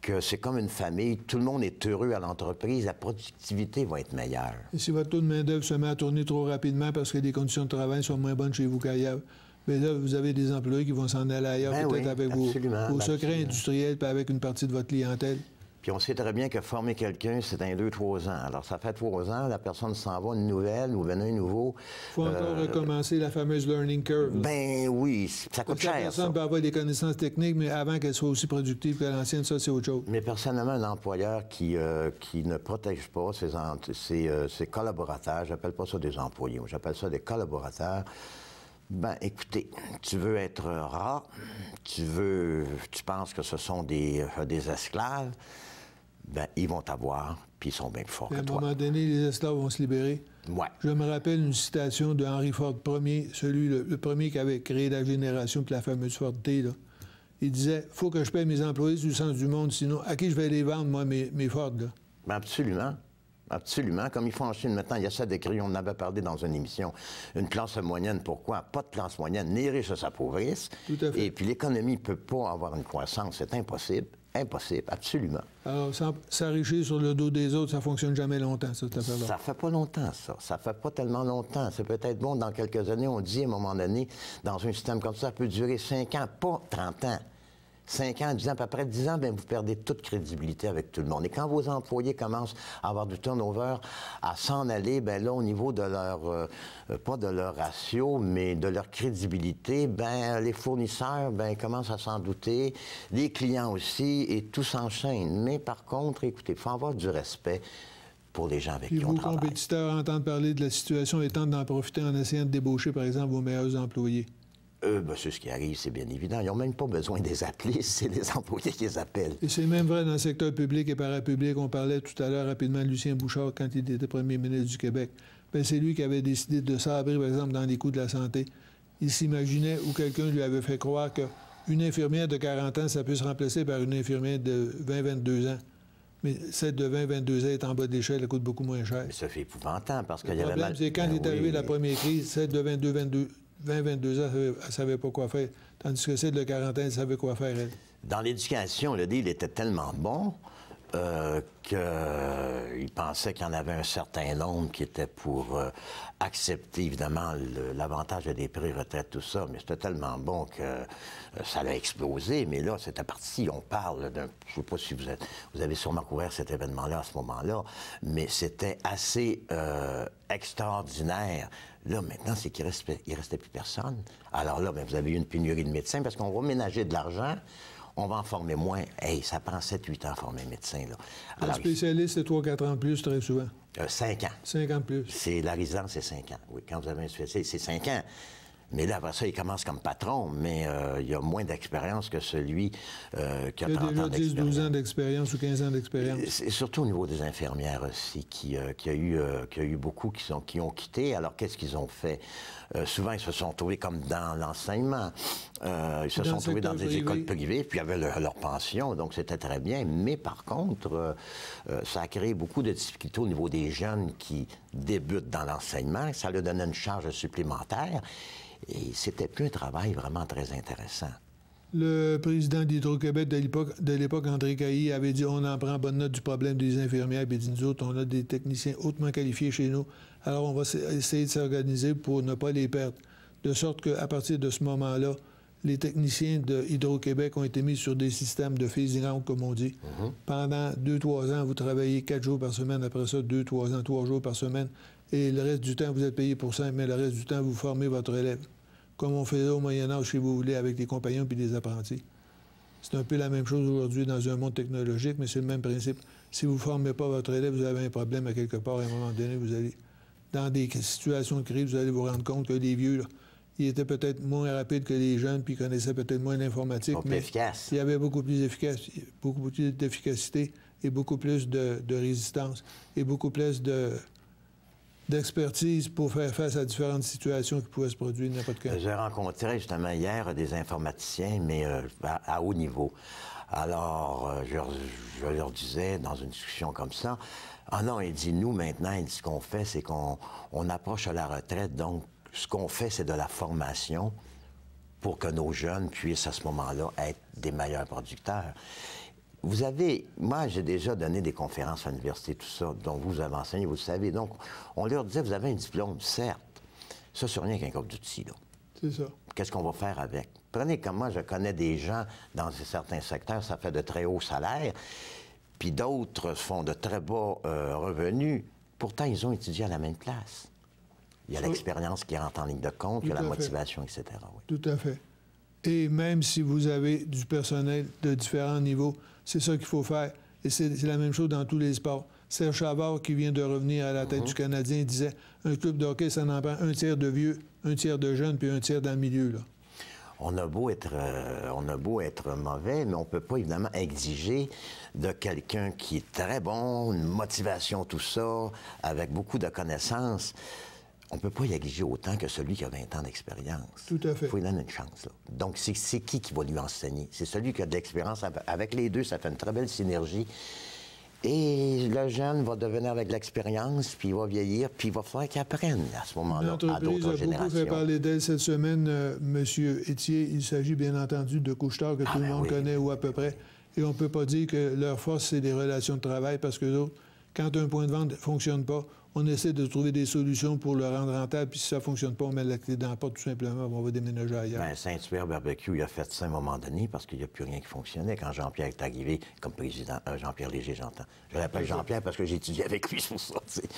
que c'est comme une famille, tout le monde est heureux à l'entreprise, la productivité va être meilleure. Et si votre taux de main-d'œuvre se met à tourner trop rapidement parce que les conditions de travail sont moins bonnes chez vous qu'ailleurs, bien là, vous avez des employés qui vont s'en aller ailleurs, peut-être avec vos secrets industriels, puis avec une partie de votre clientèle. Puis on sait très bien que former quelqu'un, c'est un 2-3 ans. Alors, ça fait 3 ans, la personne s'en va, une nouvelle, ou venait un nouveau. Il faut encore recommencer la fameuse learning curve. Là. Ben oui, ça coûte cher, ça. La personne peut avoir des connaissanses techniques, mais avant qu'elle soit aussi productive que l'ancienne, ça, c'est autre chose. Mais personnellement, un employeur qui ne protège pas ses collaborateurs, j'appelle pas ça des employés, j'appelle ça des collaborateurs. Ben, écoutez, tu veux être rat, tu penses que ce sont des esclaves, ben, ils vont t'avoir, puis ils sont bien plus forts que À un toi. moment donné, les esclaves vont se libérer. Ouais. Je me rappelle une citation de Henry Ford Ier, le premier qui avait créé la génération, puis la fameuse Ford T, là. Il disait « Faut que je paye mes employés sur le sens du monde, sinon à qui je vais les vendre, moi, mes Ford, là? » Ben absolument. Absolument. Comme ils font en Chine maintenant, il y a ça décrit, on en avait parlé dans une émission. Une classe moyenne, pourquoi? Pas de classe moyenne. Les riches s'appauvrissent. Tout à fait. Et puis l'économie ne peut pas avoir une croissance. C'est impossible. Impossible, absolument. Alors, s'enrichir sur le dos des autres, ça fonctionne jamais longtemps, ça, cette affaire-là. Ça fait pas longtemps, ça. Ça fait pas tellement longtemps. C'est peut-être bon dans quelques années. On dit à un moment donné, dans un système comme ça peut durer 5 ans, pas 30 ans. 5 ans, 10 ans, puis après 10 ans, bien, vous perdez toute crédibilité avec tout le monde. Et quand vos employés commencent à avoir du turnover, à s'en aller, bien là, au niveau de leur, pas de leur ratio, mais de leur crédibilité, bien, les fournisseurs, bien, commencent à s'en douter, les clients aussi, et tout s'enchaîne. Mais par contre, écoutez, il faut avoir du respect pour les gens avec Puis qui on vos travaille. compétiteurs entendent parler de la situation et tentent d'en profiter en essayant de débaucher, par exemple, vos meilleurs employés. Ben, c'est ce qui arrive, c'est bien évident. Ils n'ont même pas besoin de les appeler, c'est les employés qui les appellent. Et c'est même vrai dans le secteur public et parapublic. On parlait tout à l'heure rapidement de Lucien Bouchard quand il était premier ministre du Québec. Bien, c'est lui qui avait décidé de sabrer, par exemple, dans les coûts de la santé. Il s'imaginait ou quelqu'un lui avait fait croire qu'une infirmière de 40 ans, ça peut se remplacer par une infirmière de 20-22 ans. Mais celle de 20-22 ans est en bas de l'échelle, elle coûte beaucoup moins cher. Mais ça fait épouvantable parce qu'il Le y avait problème, mal... c'est quand Ben est arrivée oui. la première crise, celle de 20-22 ans, elle ne savait pas quoi faire. Tandis que celle de 40 ans, elle savait quoi faire, elle. Dans l'éducation, le deal était tellement bon qu'il pensait qu'il y en avait un certain nombre qui étaient pour accepter, évidemment, l'avantage des pré-retraites, tout ça, mais c'était tellement bon que ça a explosé. Mais là, c'était parti. On parle d'un... Je ne sais pas si vous avez sûrement couvert cet événement-là à ce moment-là, mais c'était assez extraordinaire. Là, maintenant, c'est qu'il ne restait plus personne. Alors là, bien, vous avez eu une pénurie de médecins parce qu'on va ménager de l'argent. On va en former moins. Hey, ça prend 7-8 ans à former un médecin, là. Le spécialiste, c'est 3-4 ans de plus, très souvent. 5 ans. 5 ans de plus. C'est la résidence, c'est 5 ans. Oui, quand vous avez un spécialiste, c'est 5 ans. Mais là, après ça, il commence comme patron, mais il a moins d'expérience que celui qui a 30 ans d'expérience. 10-12 ans d'expérience ou 15 ans d'expérience. C'est surtout au niveau des infirmières aussi, qu'il y a eu beaucoup qui ont quitté. Alors, qu'est-ce qu'ils ont fait? Souvent, ils se sont trouvés comme dans l'enseignement. Ils se sont trouvés dans des écoles privées, puis ils avaient leur pension, donc c'était très bien. Mais par contre, ça a créé beaucoup de difficultés au niveau des jeunes qui débutent dans l'enseignement. Ça leur donnait une charge supplémentaire. Et c'était plus un travail vraiment très intéressant. Le président d'Hydro-Québec de l'époque, André Cailly, avait dit on en prend bonne note du problème des infirmières. Puis il dit nous autres, on a des techniciens hautement qualifiés chez nous. Alors on va essayer de s'organiser pour ne pas les perdre. De sorte qu'à partir de ce moment-là, les techniciens de Hydro-Québec ont été mis sur des systèmes de phasing out, comme on dit. Pendant 2-3 ans, vous travaillez 4 jours par semaine. Après ça, 2-3 ans, 3 jours par semaine. Et le reste du temps, vous êtes payé pour ça, mais le reste du temps, vous formez votre élève. Comme on faisait au Moyen-Âge, si vous voulez, avec les compagnons puis les apprentis. C'est un peu la même chose aujourd'hui dans un monde technologique, mais c'est le même principe. Si vous ne formez pas votre élève, vous avez un problème à quelque part. À un moment donné, vous allez, dans des situations de crise, vous allez vous rendre compte que les vieux, là, ils étaient peut-être moins rapides que les jeunes, puis ils connaissaient peut-être moins l'informatique, mais efficace. il y avait beaucoup plus d'efficacité et beaucoup plus de résistance et beaucoup plus d'expertise pour faire face à différentes situations qui pouvaient se produire n'importe quand. J'ai rencontré justement hier des informaticiens, mais à haut niveau. Alors, je leur disais dans une discussion comme ça, ah non, il dit, nous maintenant, il dit, ce qu'on fait, c'est qu'on approche à la retraite, donc ce qu'on fait, c'est de la formation pour que nos jeunes puissent à ce moment-là être des meilleurs producteurs. Vous avez, moi, j'ai déjà donné des conférences à l'université, tout ça, dont vous avez enseigné, vous le savez. Donc, on leur disait, vous avez un diplôme, certes. Ça, c'est rien qu'un coffre d'outils, là. C'est ça. Qu'est-ce qu'on va faire avec? Prenez comme moi, je connais des gens dans certains secteurs, ça fait de très hauts salaires, puis d'autres font de très bas revenus. Pourtant, ils ont étudié à la même classe. Il y a l'expérience qui rentre en ligne de compte, il y a la motivation, etc. Oui. Tout à fait. Et même si vous avez du personnel de différents niveaux, c'est ça qu'il faut faire. Et c'est la même chose dans tous les sports. Serge Chavard, qui vient de revenir à la tête du Canadien, disait un club de hockey, ça en prend un tiers de vieux, un tiers de jeunes, puis un tiers dans le milieu. Là. on a beau être mauvais, mais on ne peut pas évidemment exiger de quelqu'un qui est très bon, une motivation, tout ça, avec beaucoup de connaissances. On ne peut pas y exiger autant que celui qui a 20 ans d'expérience. Tout à fait. Il faut lui donner une chance. Là. Donc, c'est qui va lui enseigner? C'est celui qui a de l'expérience. Avec les deux, ça fait une très belle synergie. Et le jeune va devenir avec l'expérience, puis il va vieillir, puis il va falloir qu'il apprenne à ce moment-là à d'autres générations. L'entreprise a beaucoup fait parler d'elle cette semaine, M. Étier. Il s'agit bien entendu de Couche-Tard, que tout le monde connaît, ou à peu près. Et on ne peut pas dire que leur force, c'est des relations de travail, parce que d'autres, quand un point de vente ne fonctionne pas, on essaie de trouver des solutions pour le rendre rentable, puis si ça ne fonctionne pas, on met la clé dans la porte tout simplement, on va déménager ailleurs. Bien, Saint-Hubert Barbecue, il a fait ça à un moment donné parce qu'il n'y a plus rien qui fonctionnait quand Jean-Pierre est arrivé comme président. Jean-Pierre Léger, j'entends. Je l'appelle Jean-Pierre parce que j'ai étudié avec lui, c'est pour ça, tu sais.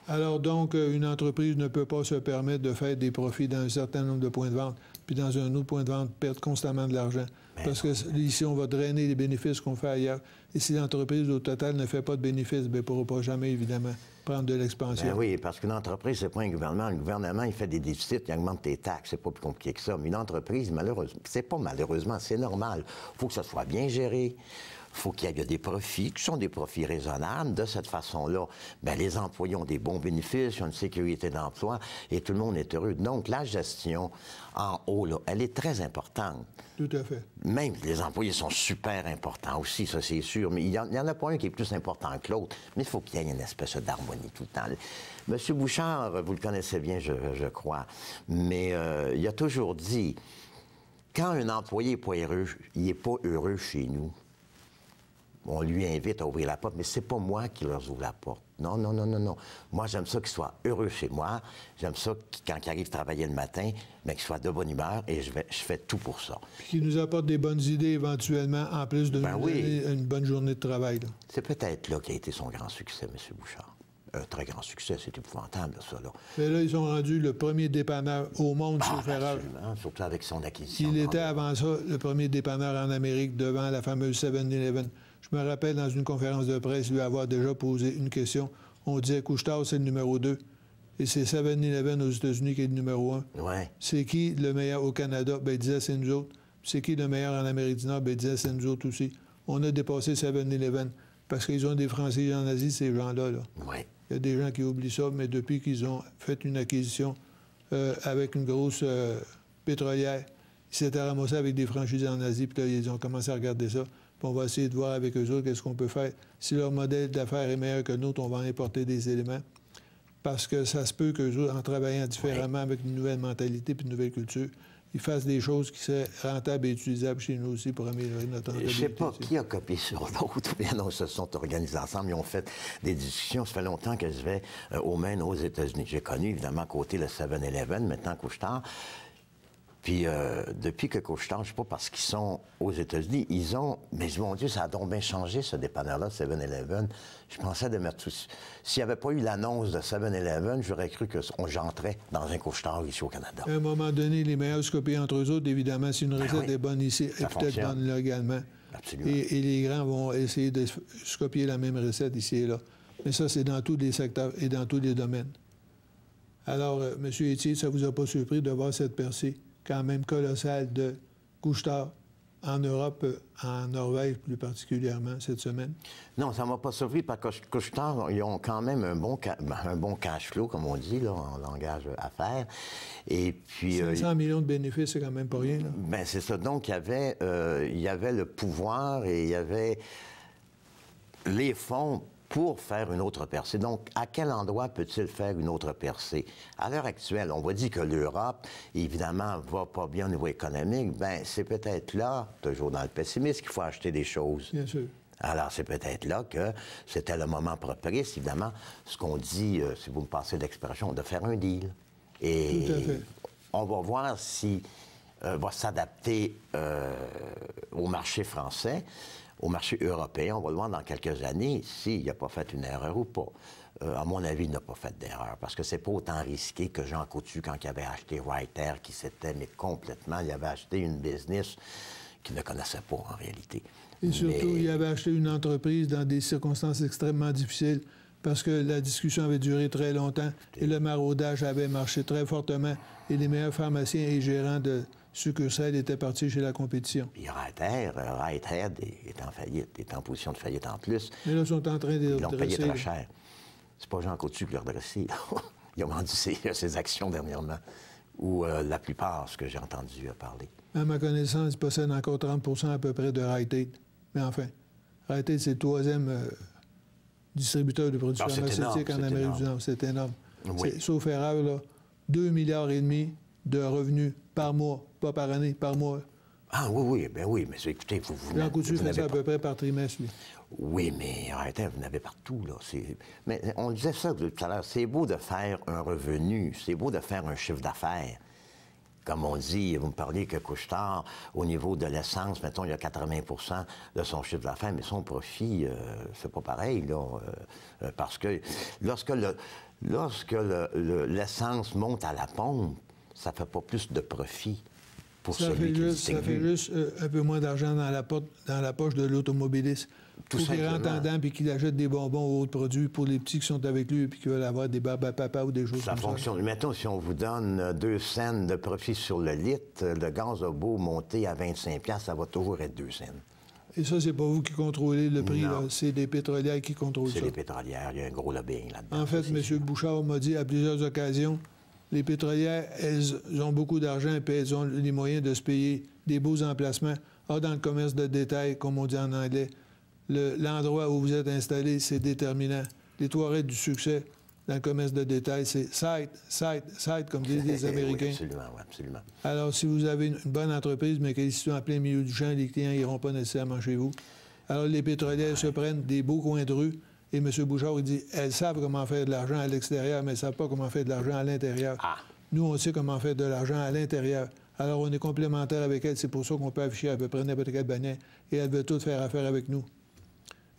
Alors donc, une entreprise ne peut pas se permettre de faire des profits dans un certain nombre de points de vente, puis dans un autre point de vente, perdre constamment de l'argent. Parce que ici, on va drainer les bénéfices qu'on fait ailleurs. Et si l'entreprise, au total, ne fait pas de bénéfices, bien, elle ne pourra pas jamais, évidemment, prendre de l'expansion. Ben oui, parce qu'une entreprise, c'est pas un gouvernement. Le gouvernement, il fait des déficits, il augmente tes taxes. C'est pas plus compliqué que ça. Mais une entreprise, malheureusement, c'est pas malheureusement, c'est normal. Il faut que ça soit bien géré. Il faut qu'il y ait des profits, qui sont des profits raisonnables. De cette façon-là, bien, les employés ont des bons bénéfices, ils ont une sécurité d'emploi et tout le monde est heureux. Donc, la gestion en haut, là, elle est très importante. Tout à fait. Même les employés sont super importants aussi, ça c'est sûr. Mais il n'y en a pas un qui est plus important que l'autre. Mais il faut qu'il y ait une espèce d'harmonie tout le temps. M. Bouchard, vous le connaissez bien, je crois. Mais il a toujours dit, quand un employé n'est pas heureux, il n'est pas heureux chez nous. On lui invite à ouvrir la porte, mais c'est pas moi qui leur ouvre la porte. Non, non, non, non, non. Moi, j'aime ça qu'ils soient heureux chez moi. J'aime ça quand ils arrivent travailler le matin, mais qu'ils soient de bonne humeur et je fais tout pour ça. Puis qu'ils nous apportent des bonnes idées éventuellement, en plus de nous donner une bonne journée de travail. C'est peut-être là qu'a été son grand succès, M. Bouchard. Un très grand succès, c'est épouvantable, ça, là. Et là, ils sont rendus le premier dépanneur au monde sur Ferrari. Absolument, surtout avec son acquisition. Il était avant ça le premier dépanneur en Amérique devant la fameuse 7-Eleven. Je me rappelle, dans une conférence de presse, lui avoir déjà posé une question. On disait Couche-Tard, c'est le numéro 2. Et c'est 7-Eleven aux États-Unis qui est le numéro 1. Ouais. C'est qui le meilleur au Canada? Bien, il disait, c'est nous autres. C'est qui le meilleur en Amérique du Nord? Bien, il disait, c'est nous autres aussi. On a dépassé 7-Eleven. Parce qu'ils ont des Français en Asie, ces gens-là. Là. Ouais. Il y a des gens qui oublient ça, mais depuis qu'ils ont fait une acquisition avec une grosse pétrolière, ils s'étaient ramassés avec des franchises en Asie, puis là, ils ont commencé à regarder ça. Puis on va essayer de voir avec eux autres qu'est-ce qu'on peut faire. Si leur modèle d'affaires est meilleur que le nôtre, on va importer des éléments. Parce que ça se peut qu'eux autres, en travaillant différemment avec une nouvelle mentalité puis une nouvelle culture, ils fassent des choses qui seraient rentables et utilisables chez nous aussi pour améliorer notre rentabilité. Je ne sais pas qui a copié sur l'autre. Bien non, ils se sont organisés ensemble. Ils ont fait des discussions. Ça fait longtemps que je vais au Maine, aux États-Unis. J'ai connu, évidemment, côté le 7-Eleven, maintenant Couche-Tard. Puis, depuis que Couche-Tard, je ne sais pas, parce qu'ils sont aux États-Unis, ils ont... Mais mon Dieu, ça a donc bien changé, ce dépanneur-là, 7-Eleven. Je pensais de mettre tout... S'il n'y avait pas eu l'annonce de 7-Eleven, j'aurais cru que j'entrais dans un Couche-Tard ici au Canada. À un moment donné, les meilleurs se copient entre eux autres. Évidemment, si une recette est bonne ici, elle est peut-être bonne là également. Absolument. Et les grands vont essayer de se copier la même recette ici et là. Mais ça, c'est dans tous les secteurs et dans tous les domaines. Alors, M. Étier, ça ne vous a pas surpris de voir cette percée quand même colossale de Couche-Tard en Europe, en Norvège plus particulièrement, cette semaine? Non, ça ne m'a pas surpris parce que Couche-Tard, ils ont quand même un bon cash flow, comme on dit, là, en langage affaires. Et puis... 500 millions de bénéfices, c'est quand même pas rien, là. Bien, c'est ça. Donc, il y avait le pouvoir et il y avait les fonds pour faire une autre percée. Donc, à quel endroit peut-il faire une autre percée? À l'heure actuelle, on va dire que l'Europe, évidemment, va pas bien au niveau économique. Bien, c'est peut-être là, toujours dans le pessimisme, qu'il faut acheter des choses. Bien sûr. Alors, c'est peut-être là que c'était le moment propice, évidemment, ce qu'on dit, si vous me passez l'expression, de faire un deal. Et tout à fait. On va voir si va s'adapter au marché français, au marché européen. On va le voir dans quelques années s'il n'a pas fait une erreur ou pas. À mon avis, il n'a pas fait d'erreur parce que c'est pas autant risqué que Jean Coutu quand il avait acheté White-Air, qui s'était, mais complètement, il avait acheté une business qu'il ne connaissait pas en réalité. Et surtout, il avait acheté une entreprise dans des circonstances extrêmement difficiles parce que la discussion avait duré très longtemps et le maraudage avait marché très fortement et les meilleurs pharmaciens et gérants de succursales étaient partis chez la compétition. Puis Rite-Aid est en faillite, est en position de faillite en plus. Mais là, ils sont en train de Ils l'ont payé dresser, très cher. C'est pas Jean Coutu qui l'a redressé. Ils ont vendu ses actions dernièrement. Ou la plupart, ce que j'ai entendu parler. À ma connaissance, ils possèdent encore 30 à peu près de Rite-Aid. Mais enfin, Rite-Aid, c'est le troisième distributeur de produits pharmaceutiques en Amérique du Nord. C'est énorme. Oui. Sauf erreur, là, 2,5 milliards de revenus par mois, pas par année, par mois. Ah oui, bien oui, mais écoutez, vous Jean Coutu fait ça à peu près par trimestre, lui. Oui, mais arrêtez, vous n'avez partout, là. Mais on disait ça tout à l'heure, c'est beau de faire un revenu, c'est beau de faire un chiffre d'affaires. Comme on dit, vous me parliez que Couche-Tard, au niveau de l'essence, mettons, il y a 80 de son chiffre d'affaires, mais son profit, c'est pas pareil, là. Parce que lorsque l'essence monte à la pompe, ça fait pas plus de profit pour celui qui Ça fait juste un peu moins d'argent dans la poche de l'automobiliste. Tout faut qu'il rentre simplement. en dedans puis qu'il achète des bonbons ou autres produits pour les petits qui sont avec lui et qui veulent avoir des barbes papa ou des choses Ça comme fonctionne. Mettons, si on vous donne 2 cents de profit sur le litre, le gaz a beau monter à 25 $, ça va toujours être 2 cents. Et ça, c'est pas vous qui contrôlez le prix, là. C'est des pétrolières qui contrôlent ça. C'est les pétrolières. Il y a un gros lobbying là-dedans. En fait, M. Bouchard m'a dit à plusieurs occasions, les pétrolières, elles ont beaucoup d'argent et puis elles ont les moyens de se payer des beaux emplacements. Or, dans le commerce de détail, comme on dit en anglais, l'endroit où vous êtes installé, c'est déterminant. Les toilettes du succès dans le commerce de détail, c'est site, comme disent les Américains. Oui, absolument, oui, absolument. Alors, si vous avez une bonne entreprise, mais qu'elle est située en plein milieu du champ, les clients n'iront pas nécessairement chez vous. Alors, les pétrolières se prennent des beaux coins de rue. Et M. Bouchard, il dit, elles savent comment faire de l'argent à l'extérieur, mais elles ne savent pas comment faire de l'argent à l'intérieur. Ah. Nous, on sait comment faire de l'argent à l'intérieur. Alors, on est complémentaires avec elles. C'est pour ça qu'on peut afficher à peu près n'importe quel bannière. Et elles veulent toutes faire affaire avec nous.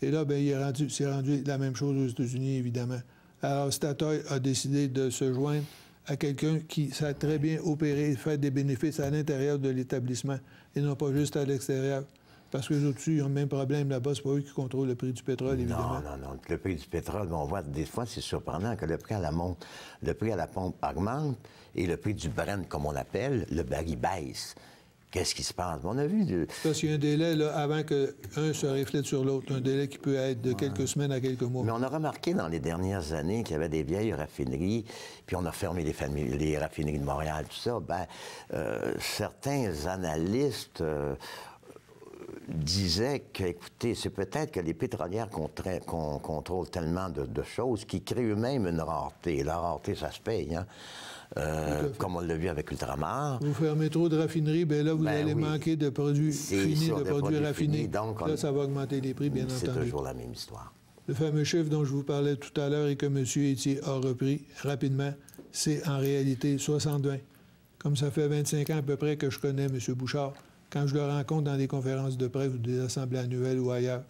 Et là, bien, c'est rendu la même chose aux États-Unis, évidemment. Alors, Statoil a décidé de se joindre à quelqu'un qui sait très bien opérer et faire des bénéfices à l'intérieur de l'établissement et non pas juste à l'extérieur. Parce que les autres, ils ont le même problème là-bas. C'est pas eux qui contrôlent le prix du pétrole, évidemment. Non. Le prix du pétrole, on voit des fois, c'est surprenant que le prix à la pompe augmente et le prix du Brent, comme on l'appelle, le baril baisse. Qu'est-ce qui se passe? On a vu... Parce qu'il y a un délai là, avant qu'un se reflète sur l'autre. Un délai qui peut être de quelques semaines à quelques mois. Mais on a remarqué dans les dernières années qu'il y avait des vieilles raffineries, puis on a fermé les raffineries de Montréal, tout ça. Certains analystes disaient que, écoutez, c'est peut-être que les pétrolières contrôlent tellement de choses qu'ils créent eux-mêmes une rareté. Et la rareté, ça se paye, hein? Comme on l'a vu avec Ultramar. Vous fermez trop de raffineries, bien là, vous allez manquer de produits finis, de produits raffinés. Donc, là, ça va augmenter les prix, bien entendu. C'est toujours la même histoire. Le fameux chiffre dont je vous parlais tout à l'heure et que M. Etier a repris rapidement, c'est en réalité 60-20. Comme ça fait 25 ans à peu près que je connais M. Bouchard, quand je le rencontre dans des conférences de presse ou des assemblées annuelles ou ailleurs,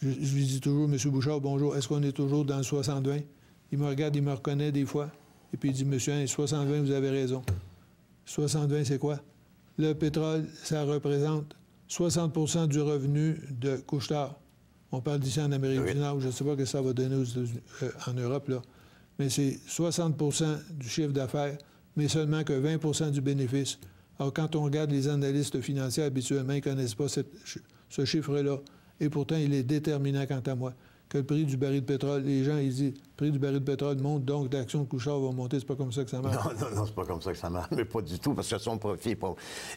je lui dis toujours, M. Bouchard, bonjour, est-ce qu'on est toujours dans le 60-20? Il me regarde, il me reconnaît des fois. Et puis il dit, monsieur, 60-20, vous avez raison. 60-20, c'est quoi? Le pétrole, ça représente 60 du revenu de Couche-Tard. On parle d'ici en Amérique du Nord. Je ne sais pas ce que ça va donner en Europe, là. Mais c'est 60 du chiffre d'affaires, mais seulement que 20 du bénéfice. Alors, quand on regarde les analystes financiers, habituellement, ils ne connaissent pas ce chiffre-là. Et pourtant, il est déterminant quant à moi. Que le prix du baril de pétrole, les gens, ils disent, le prix du baril de pétrole monte, donc l'action de Couche-Tard va monter. C'est pas comme ça que ça marche. Non, c'est pas comme ça que ça marche. Mais pas du tout, parce que son profit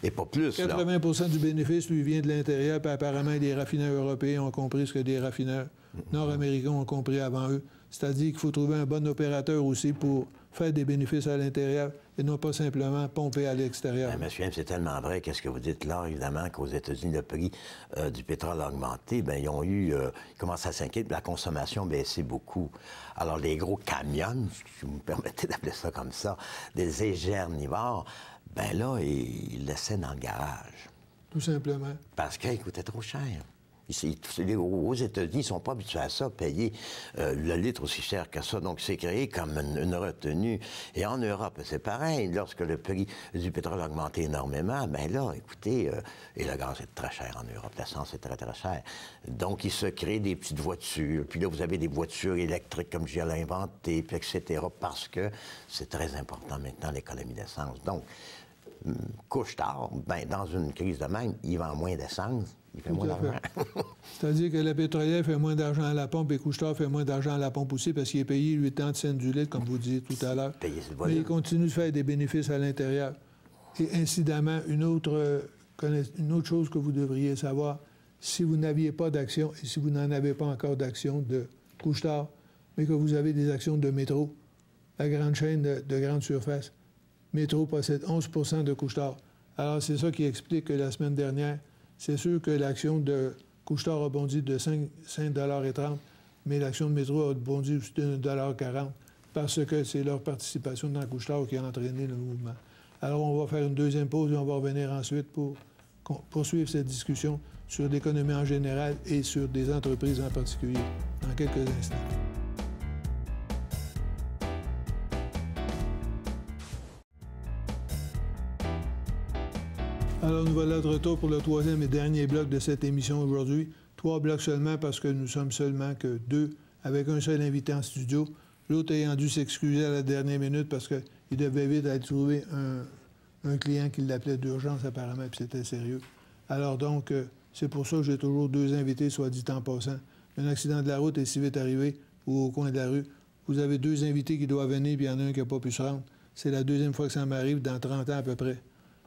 n'est pas plus. 80 du bénéfice, lui, vient de l'intérieur, puis apparemment, les raffineurs européens ont compris ce que des raffineurs nord-américains ont compris avant eux. C'est-à-dire qu'il faut trouver un bon opérateur aussi pour faire des bénéfices à l'intérieur et non pas simplement pomper à l'extérieur. Monsieur M, c'est tellement vrai. Qu'est-ce que vous dites là, évidemment, qu'aux États-Unis, le prix du pétrole a augmenté. Bien, ils ont eu... ils commencent à s'inquiéter, la consommation a baissé beaucoup. Alors, les gros camions, si vous me permettez d'appeler ça comme ça, des égernivores, bien là, ils laissaient dans le garage. Tout simplement. Parce qu'ils coûtaient trop cher. Aux États-Unis, ils ne sont pas habitués à ça, payer le litre aussi cher que ça. Donc, c'est créé comme une retenue. Et en Europe, c'est pareil. Lorsque le prix du pétrole a augmenté énormément, bien là, écoutez, et le gaz est très cher en Europe, l'essence est très, très cher. Donc, il se crée des petites voitures. Puis là, vous avez des voitures électriques, comme je viens de l'inventer, puis etc., parce que c'est très important maintenant, l'économie d'essence. Donc, Couche-Tard, ben, dans une crise de même, il vend moins d'essence, il fait moins d'argent. C'est-à-dire que le pétrolier fait moins d'argent à la pompe et Couche-Tard fait moins d'argent à la pompe aussi parce qu'il est payé 80 cents du litre, comme vous disiez tout à l'heure. Mais il continue de faire des bénéfices à l'intérieur. Et incidemment, une autre chose que vous devriez savoir, si vous n'aviez pas d'action et si vous n'en avez pas encore d'action de Couche-Tard, mais que vous avez des actions de Métro, la grande chaîne de grande surface, Métro possède 11 % de Couche-Tard. Alors, c'est ça qui explique que la semaine dernière, c'est sûr que l'action de Couche-Tard a bondi de 5,30 $, mais l'action de Métro a bondi aussi de 1,40 $, parce que c'est leur participation dans Couche-Tard qui a entraîné le mouvement. Alors, on va faire une deuxième pause et on va revenir ensuite pour poursuivre cette discussion sur l'économie en général et sur des entreprises en particulier, dans quelques instants. Alors, nous voilà de retour pour le troisième et dernier bloc de cette émission aujourd'hui. 3 blocs seulement parce que nous sommes seulement que 2, avec un seul invité en studio. L'autre ayant dû s'excuser à la dernière minute parce qu'il devait vite aller trouver un client qui l'appelait d'urgence apparemment, puis c'était sérieux. Alors donc, c'est pour ça que j'ai toujours 2 invités, soit dit en passant. Un accident de la route est si vite arrivé, ou au coin de la rue, vous avez 2 invités qui doivent venir, puis il y en a un qui n'a pas pu se rendre. C'est la deuxième fois que ça m'arrive, dans 30 ans à peu près.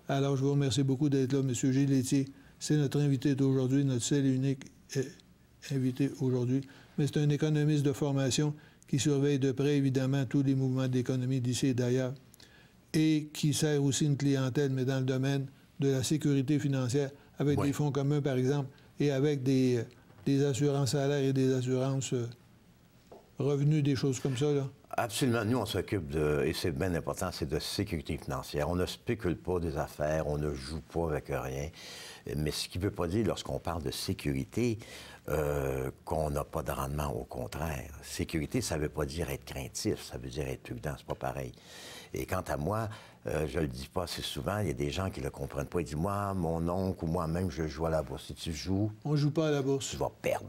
Alors, je vous remercie beaucoup d'être là, M. Gilles Laitier. C'est notre invité d'aujourd'hui, notre seul et unique invité aujourd'hui. Mais c'est un économiste de formation qui surveille de près, évidemment, tous les mouvements d'économie d'ici et d'ailleurs, et qui sert aussi une clientèle, mais dans le domaine de la sécurité financière, avec des fonds communs, par exemple, et avec des assurances salaires et des assurances revenus, des choses comme ça, là. Absolument. Nous, on s'occupe de, et c'est bien important, c'est de sécurité financière. On ne spécule pas des affaires, on ne joue pas avec rien. Mais ce qui ne veut pas dire, lorsqu'on parle de sécurité, qu'on n'a pas de rendement. Au contraire. Sécurité, ça ne veut pas dire être craintif, ça veut dire être prudent. C'est pas pareil. Et quant à moi, je le dis pas assez souvent, il y a des gens qui ne le comprennent pas. Ils disent, moi, mon oncle ou moi-même, je joue à la bourse. Si tu joues... On ne joue pas à la bourse. Tu vas perdre.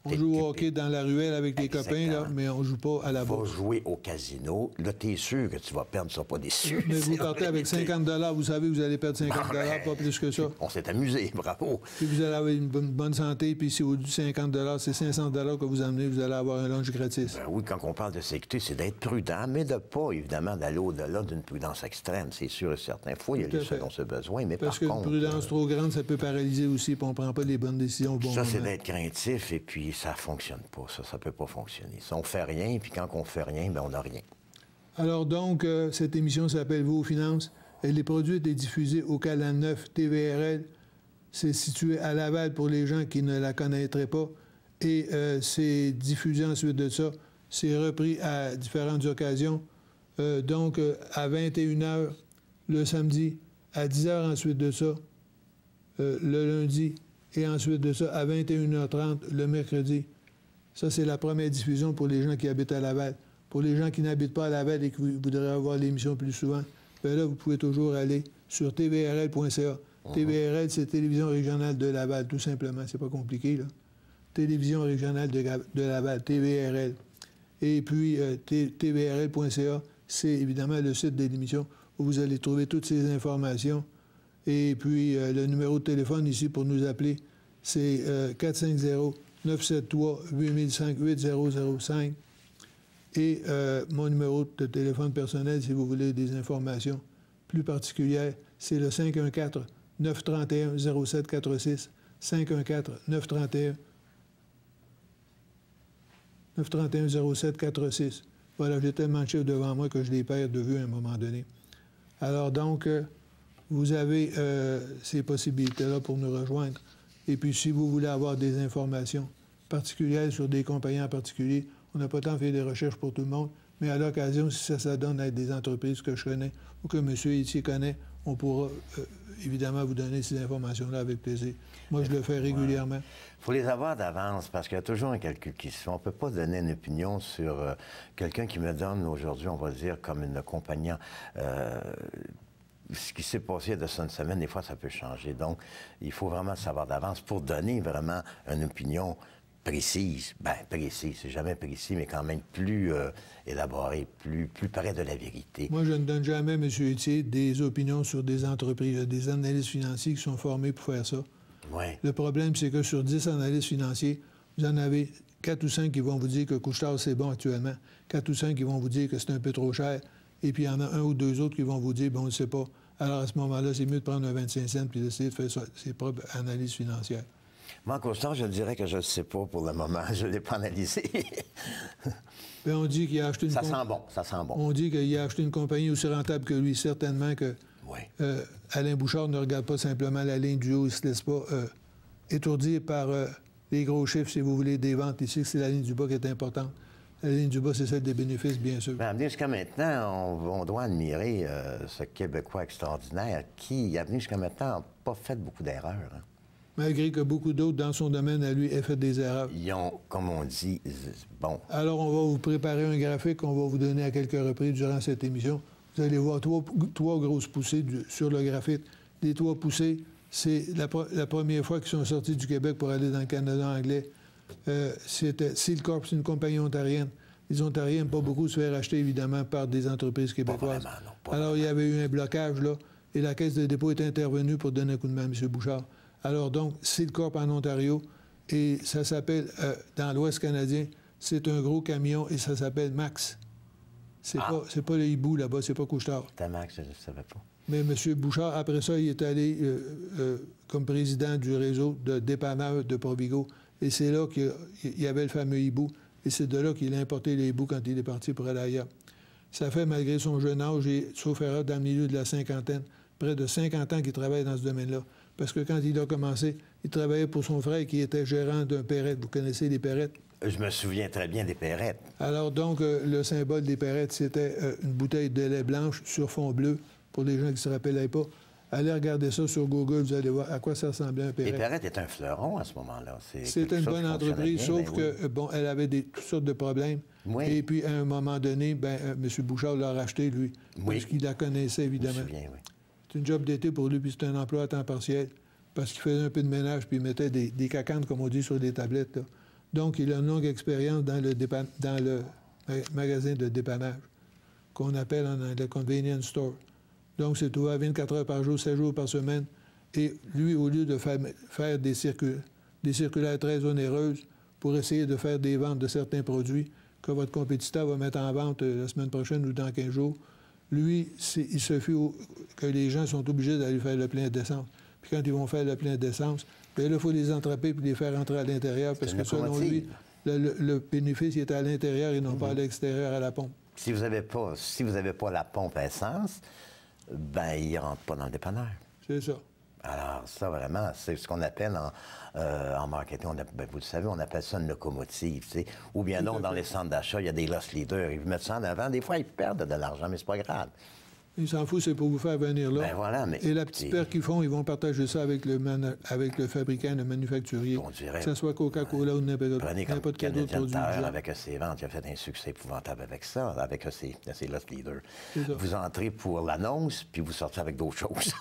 On joue au hockey dans la ruelle avec des copains, là, mais on ne joue pas à la bourse. Tu vas jouer au casino. Là, tu es sûr que tu vas perdre, tu ne seras pas déçu. Mais vous partez avec 50 $, vous savez que vous allez perdre 50 $, pas plus que ça. On s'est amusé, bravo. Puis vous allez avoir une bonne santé, puis si au-dessus de 50 $, c'est 500 $ que vous amenez, vous allez avoir un lunch gratis. Ben oui, quand on parle de sécurité, c'est d'être prudent, mais de ne pas, évidemment, d'aller au-delà d'une prudence extrême. C'est sûr et certain. Il faut y aller selon ce besoin, mais parce par que contre... une prudence trop grande, ça peut paralyser aussi, puis on ne prend pas les bonnes décisions au bon moment. Ça, c'est d'être craintif, et puis ça ne fonctionne pas. Ça ne peut pas fonctionner. Si on ne fait rien, puis quand on ne fait rien, bien, on n'a rien. Alors donc, cette émission s'appelle Vos finances. Elle est produite et diffusée au Canal 9 TVRL. C'est situé à Laval pour les gens qui ne la connaîtraient pas. Et c'est diffusé ensuite de ça. C'est repris à différentes occasions. Donc, à 21 h le samedi, à 10 h ensuite de ça, le lundi, et ensuite de ça, à 21 h 30 le mercredi. Ça, c'est la première diffusion pour les gens qui habitent à Laval. Pour les gens qui n'habitent pas à Laval et qui voudraient avoir l'émission plus souvent, bien là, vous pouvez toujours aller sur tvrl.ca. TVRL, c'est Télévision régionale de Laval, tout simplement. C'est pas compliqué, là. Télévision régionale de Laval, TVRL. Et puis, tvrl.ca, c'est évidemment le site de l'émission où vous allez trouver toutes ces informations. Et puis, le numéro de téléphone ici pour nous appeler, c'est 450-973-8005-8005. Et mon numéro de téléphone personnel, si vous voulez des informations plus particulières, c'est le 514-931-0746. 514-931-0746. Voilà, j'ai tellement de chiffres devant moi que je les perds de vue à un moment donné. Alors donc, vous avez ces possibilités-là pour nous rejoindre. Et puis, si vous voulez avoir des informations particulières sur des compagnies en particulier, on n'a pas tant fait des recherches pour tout le monde, mais à l'occasion, si ça donne à être des entreprises que je connais ou que M. Etier connaît, on pourra évidemment vous donner ces informations-là avec plaisir. Moi, je le fais régulièrement. Il faut les avoir d'avance parce qu'il y a toujours un calcul qui se fait. On ne peut pas donner une opinion sur quelqu'un qui me donne aujourd'hui, on va dire, comme une accompagnant. Ce qui s'est passé il y a de ça une semaine, des fois, ça peut changer. Donc, il faut vraiment savoir d'avance pour donner vraiment une opinion précise. Bien, précise, c'est jamais précis, mais quand même plus élaboré, plus près de la vérité. Moi, je ne donne jamais, M. Etier, des opinions sur des entreprises. Il y a des analystes financiers qui sont formés pour faire ça. Ouais. Le problème, c'est que sur 10 analystes financiers, vous en avez 4 ou 5 qui vont vous dire que Couche-Tard, c'est bon actuellement. 4 ou 5 qui vont vous dire que c'est un peu trop cher. Et puis, il y en a 1 ou 2 autres qui vont vous dire, bon, on ne sait pas. Alors, à ce moment-là, c'est mieux de prendre un 25 cents puis d'essayer de faire ses propres analyses financières. Moi, Couche-Tard, je dirais que je ne le sais pas pour le moment. Je ne l'ai pas analysé. Bien, on dit qu'il a acheté une... Ça sent bon, ça sent bon. On dit qu'il a acheté une compagnie aussi rentable que lui. Certainement que Alain Bouchard ne regarde pas simplement la ligne du haut. Il ne se laisse pas étourdir par les gros chiffres, si vous voulez, des ventes. Ici, c'est la ligne du bas qui est importante. La ligne du bas, c'est celle des bénéfices, bien sûr. Bien, jusqu'à maintenant, on doit admirer ce Québécois extraordinaire qui, jusqu'à maintenant, n'a pas fait beaucoup d'erreurs. Hein. Malgré que beaucoup d'autres, dans son domaine, à lui, aient fait des erreurs. Ils ont, comme on dit, bon... Alors, on va vous préparer un graphique qu'on va vous donner à quelques reprises durant cette émission. Vous allez voir trois grosses poussées sur le graphique. Les 3 poussées, c'est la première fois qu'ils sont sortis du Québec pour aller dans le Canada anglais. C'était Sealcorp, c'est une compagnie ontarienne. Les Ontariens n'aiment pas beaucoup se faire acheter, évidemment, par des entreprises québécoises. Pas vraiment, non, Alors, il y avait eu un blocage, là, et la Caisse de dépôt est intervenue pour donner un coup de main à M. Bouchard. Alors, donc, Sealcorp en Ontario, et ça s'appelle, dans l'Ouest canadien, c'est un gros camion, et ça s'appelle Max. C'est pas le hibou, là-bas, c'est pas Couche-Tard. C'était Max, je ne savais pas. Mais M. Bouchard, après ça, il est allé comme président du réseau de dépanneurs de Provigo. Et c'est là qu'il y avait le fameux hibou. Et c'est de là qu'il a importé les hiboux quand il est parti pour aller ailleurs. Ça fait, malgré son jeune âge, et sauf erreur, dans le milieu de la cinquantaine, près de 50 ans qu'il travaille dans ce domaine-là. Parce que quand il a commencé, il travaillait pour son frère qui était gérant d'un Perrette. Vous connaissez les Perrettes? Je me souviens très bien des Perrettes. Alors donc, le symbole des Perrettes, c'était une bouteille de lait blanche sur fond bleu, pour les gens qui ne se rappelaient pas. Allez regarder ça sur Google, vous allez voir à quoi ça ressemblait un Perrette. Les Perrettes étaient un fleuron à ce moment-là. C'était une bonne entreprise, sauf que, bon, elle avait toutes sortes de problèmes. Oui. Et puis, à un moment donné, M. Bouchard l'a racheté, lui, parce qu'il la connaissait, évidemment. Je me souviens, oui. C'est une job d'été pour lui, puis c'est un emploi à temps partiel, parce qu'il faisait un peu de ménage, puis il mettait des cacanes, comme on dit, sur des tablettes, là. Donc, il a une longue expérience dans le magasin de dépannage, qu'on appelle en anglais convenience store. Donc, c'est ouvert 24 heures par jour, 7 jours par semaine. Et lui, au lieu de faire des circulaires très onéreuses pour essayer de faire des ventes de certains produits que votre compétiteur va mettre en vente la semaine prochaine ou dans 15 jours, lui, il se fie que les gens sont obligés d'aller faire le plein d'essence. Puis quand ils vont faire le plein d'essence, bien là, il faut les attraper puis les faire entrer à l'intérieur parce que, selon lui, le bénéfice il est à l'intérieur et non pas à l'extérieur à la pompe. Si vous n'avez pas la pompe à essence, ben il ne rentre pas dans le dépanneur. C'est ça. Alors, ça, vraiment, c'est ce qu'on appelle en marketing, vous le savez, on appelle ça une locomotive, tu sais. Ou bien donc, dans les centres d'achat, il y a des loss leaders, ils mettent ça en avant. Des fois, ils perdent de l'argent, mais c'est pas grave. Ils s'en foutent, c'est pour vous faire venir là. Ben voilà, mais... Et la petite paire qu'ils font, ils vont partager ça avec le fabricant, le manufacturier. On dirait... Que ce soit Coca-Cola ou n'importe quel autre produit. Avec ses ventes, il a fait un succès épouvantable avec ça, avec ses loss leaders. Vous entrez pour l'annonce, puis vous sortez avec d'autres choses.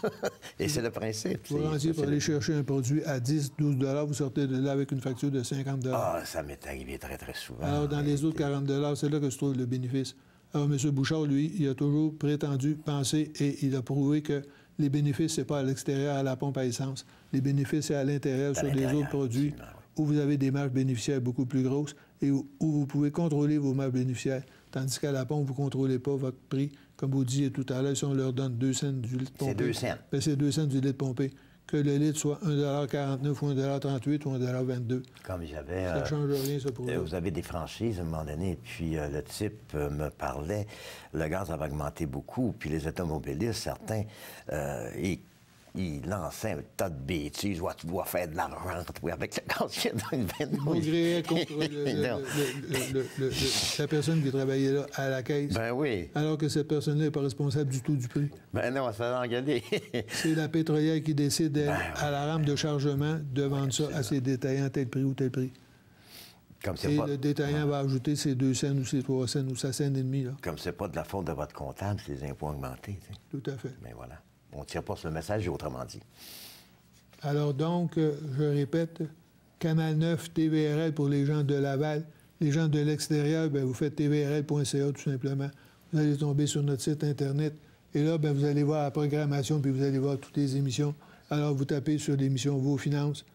Et c'est le principe. Vous rentrez pour aller chercher un produit à 10, 12 $, vous sortez de là avec une facture de 50 $. Ah, ça m'est arrivé très, très souvent. Alors, dans les autres 40 $, c'est là que se trouve le bénéfice. Alors, M. Bouchard, lui, il a toujours prétendu, pensé, et il a prouvé que les bénéfices, c'est pas à l'extérieur, à la pompe à essence. Les bénéfices, c'est à l'intérieur, sur des autres produits, où vous avez des marges bénéficiaires beaucoup plus grosses et où vous pouvez contrôler vos marges bénéficiaires. Tandis qu'à la pompe, vous ne contrôlez pas votre prix. Comme vous disiez tout à l'heure, si on leur donne 2 cents du litre pompé... C'est 2 cents. Bien, c'est 2 cents du litre pompé. Que le litre soit 1,49 $ ou 1,38 $ ou 1,22 $. Comme j'avais... Ça ne change rien, ça, pour vous avez des franchises, à un moment donné, puis le type me parlait, le gaz avait augmenté beaucoup, puis les automobilistes, certains, il lançait un tas de bêtises. Tu dois faire de l'argent, toi, avec le cancer dans une veine. On gréait contre la personne qui travaillait là à la caisse. Ben oui. Alors que cette personne-là n'est pas responsable du tout du prix. Ben non, ça va engueuler. C'est la pétrolière qui décide, à la rampe de chargement, de vendre ça à ses détaillants tel prix ou tel prix. Et le détaillant va ajouter ses 2 cents ou ses 3 cents ou sa scène et demie. Là. Comme c'est pas de la faute de votre comptable, c'est les impôts augmentés. Tu sais. Tout à fait. Mais voilà. On ne tire pas sur le message, autrement dit. Alors donc, je répète, Canal 9, TVRL pour les gens de Laval. Les gens de l'extérieur, bien, vous faites tvrl.ca tout simplement. Vous allez tomber sur notre site Internet. Et là, bien, vous allez voir la programmation, puis vous allez voir toutes les émissions. Alors, vous tapez sur l'émission Vos Finances.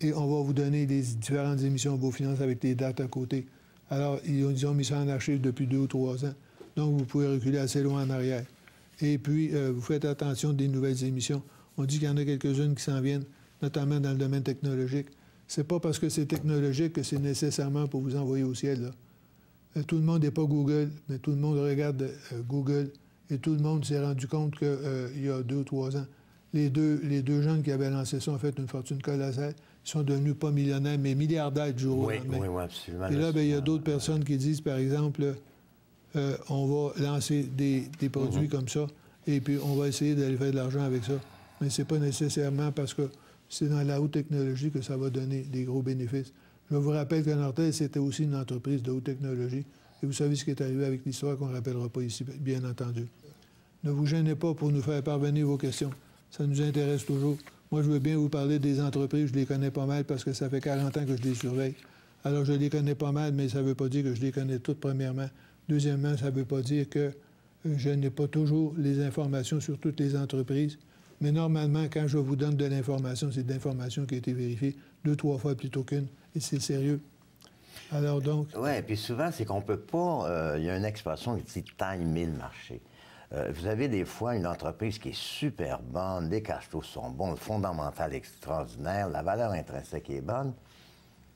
Et on va vous donner les différentes émissions de vos finances avec les dates à côté. Alors, ils ont mis ça en archive depuis 2 ou 3 ans. Donc, vous pouvez reculer assez loin en arrière. Et puis, vous faites attention des nouvelles émissions. On dit qu'il y en a quelques-unes qui s'en viennent, notamment dans le domaine technologique. C'est pas parce que c'est technologique que c'est nécessairement pour vous envoyer au ciel, là. Tout le monde n'est pas Google, mais tout le monde regarde Google. Et tout le monde s'est rendu compte qu'il y a 2 ou 3 ans, les deux jeunes qui avaient lancé ça ont fait une fortune colossale. Ils sont devenus pas millionnaires, mais milliardaires du jour au lendemain. Oui, absolument. Et là, bien, il y a d'autres personnes qui disent, par exemple, on va lancer des produits comme ça, et puis on va essayer d'aller faire de l'argent avec ça. Mais c'est pas nécessairement parce que c'est dans la haute technologie que ça va donner des gros bénéfices. Je vous rappelle que Nortel, c'était aussi une entreprise de haute technologie. Et vous savez ce qui est arrivé avec l'histoire qu'on ne rappellera pas ici, bien entendu. Ne vous gênez pas pour nous faire parvenir vos questions. Ça nous intéresse toujours. Moi, je veux bien vous parler des entreprises. Je les connais pas mal parce que ça fait 40 ans que je les surveille. Alors, je les connais pas mal, mais ça ne veut pas dire que je les connais toutes, premièrement. Deuxièmement, ça ne veut pas dire que je n'ai pas toujours les informations sur toutes les entreprises. Mais normalement, quand je vous donne de l'information, c'est de l'information qui a été vérifiée 2 ou 3 fois plutôt qu'une. Et c'est sérieux. Alors donc... Oui, puis souvent, c'est qu'on ne peut pas... Il y a une expression qui dit « timer le marché ». Vous avez des fois une entreprise qui est super bonne, les cash flows sont bons, le fondamental extraordinaire, la valeur intrinsèque est bonne.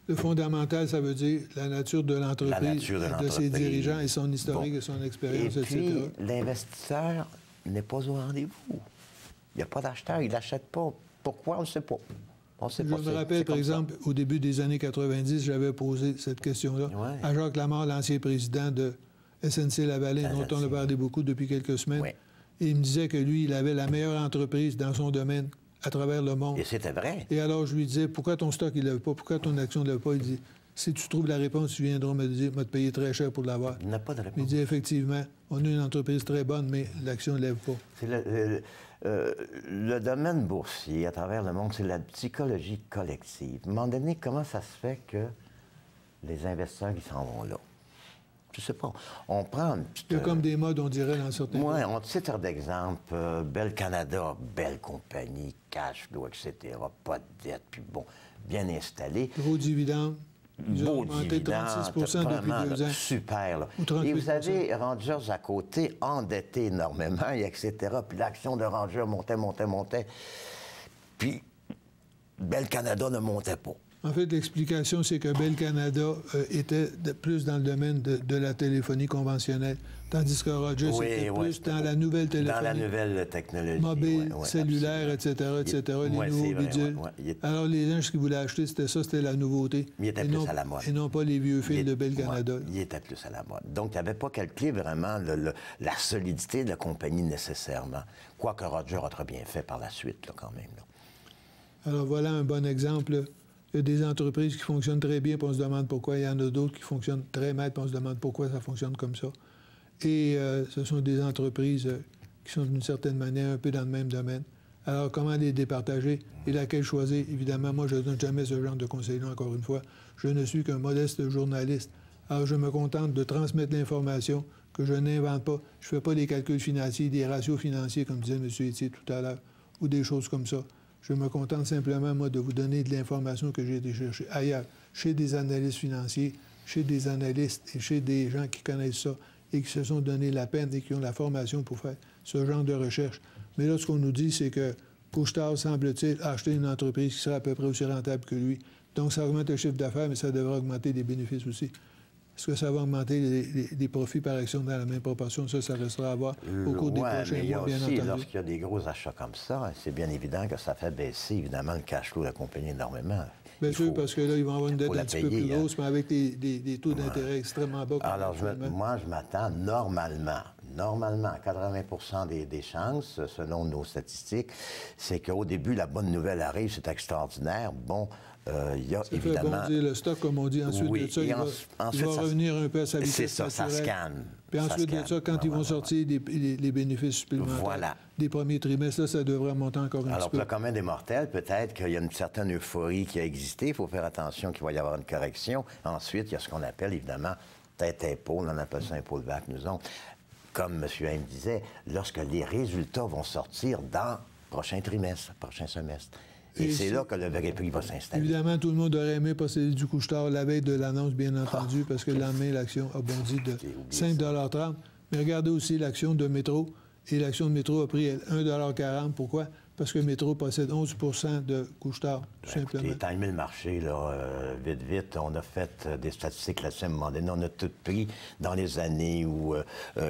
Le fondamental, ça veut dire la nature de l'entreprise, de ses dirigeants et son historique et son expérience, etc. Et puis, l'investisseur n'est pas au rendez-vous. Il n'y a pas d'acheteur, il n'achète pas. Pourquoi? On ne sait pas. Je me rappelle, par exemple, au début des années 90, j'avais posé cette question-là à Jacques Lamarre, l'ancien président de SNC-Lavalin, dont on a parlé beaucoup depuis quelques semaines. Oui. Et il me disait que lui, il avait la meilleure entreprise dans son domaine à travers le monde. Et c'était vrai. Et alors, je lui disais, pourquoi ton stock, il ne lève pas? Pourquoi ton action ne lève pas? Il dit, si tu trouves la réponse, tu viendras me dire, te payer très cher pour l'avoir. Il n'a pas de réponse. Il dit, effectivement, on a une entreprise très bonne, mais l'action ne lève pas. C'est le domaine boursier à travers le monde, c'est la psychologie collective. À un moment donné, comment ça se fait que les investisseurs, ils s'en vont là? Je sais pas. On prend... Il y a comme des modes, on dirait, dans certains... Oui, on titre d'exemple, Bell Canada, belle compagnie, cash flow, etc., pas de dette, puis bon, bien installé. Gros dividendes. Ils ont augmenté de 36 depuis 2 ans. Super, là. Et vous avez Rangers à côté, endetté énormément, etc., puis l'action de Rangers montait. Puis Bell Canada ne montait pas. En fait, l'explication, c'est que Bell Canada était plus dans le domaine de la téléphonie conventionnelle, tandis que Rogers était plus dans la nouvelle téléphonie. Dans la nouvelle technologie. Mobile, cellulaire, etc., les nouveaux bidules. Alors, les gens, ce qu'ils voulaient acheter, c'était la nouveauté. Il était plus à la mode. Et non pas les vieux fils de Bell Canada. Il était plus à la mode. Donc, il n'avait pas calculé vraiment la solidité de la compagnie nécessairement. Quoique Rogers a très bien fait par la suite, là, quand même. Là. Alors, voilà un bon exemple. Il y a des entreprises qui fonctionnent très bien, puis on se demande pourquoi. Il y en a d'autres qui fonctionnent très mal, puis on se demande pourquoi ça fonctionne comme ça. Et ce sont des entreprises qui sont d'une certaine manière un peu dans le même domaine. Alors, comment les départager et laquelle choisir? Évidemment, moi, je ne donne jamais ce genre de conseils-là, encore une fois. Je ne suis qu'un modeste journaliste. Alors, je me contente de transmettre l'information que je n'invente pas. Je ne fais pas des calculs financiers, des ratios financiers, comme disait M. Etier tout à l'heure, ou des choses comme ça. Je me contente simplement, moi, de vous donner de l'information que j'ai été chercher ailleurs, chez des analystes financiers, chez des analystes et chez des gens qui connaissent ça et qui se sont donné la peine et qui ont la formation pour faire ce genre de recherche. Mais là, ce qu'on nous dit, c'est que Couche-Tard, semble-t-il, a acheté une entreprise qui sera à peu près aussi rentable que lui. Donc, ça augmente le chiffre d'affaires, mais ça devrait augmenter les bénéfices aussi. Est-ce que ça va augmenter les profits par action dans la même proportion? Ça restera à voir au cours des prochains mois, bien entendu. Lorsqu'il y a des gros achats comme ça, c'est bien évident que ça fait baisser, évidemment, le cash flow de la compagnie énormément. Bien sûr, parce que là, ils vont avoir une dette un petit peu plus grosse, mais avec des taux d'intérêt extrêmement bas. Alors, moi, je m'attends normalement, à 80 des chances, selon nos statistiques, c'est qu'au début, la bonne nouvelle arrive, c'est extraordinaire. Bon, il y a ça évidemment... fait bondir le stock, comme on dit. Ensuite de ça, il va revenir un peu à sa vitesse C'est ça, ça scanne. Puis ensuite de ça, quand ils vont sortir les bénéfices supplémentaires des premiers trimestres, là, ça devrait monter encore un petit peu. Alors, pour le commun des mortels, peut-être qu'il y a une certaine euphorie qui a existé. Il faut faire attention qu'il va y avoir une correction. Ensuite, il y a ce qu'on appelle, évidemment, tête épaule. On appelle ça un pôle bac, nous autres. Comme M. Haim disait, lorsque les résultats vont sortir dans le prochain trimestre, prochain semestre. Et c'est là que le vrai prix va s'installer. Évidemment, tout le monde aurait aimé posséder du couche-tard la veille de l'annonce, bien entendu, parce que le lendemain, l'action a bondi de 5,30 $. Mais regardez aussi l'action de Métro. Et l'action de Métro a pris 1,40 $. Pourquoi? Parce que Métro possède 11 % de couche-tard, tout simplement. Écoutez, timé le marché, là, vite. On a fait des statistiques là-dessus à un moment donné. On a tout pris dans les années où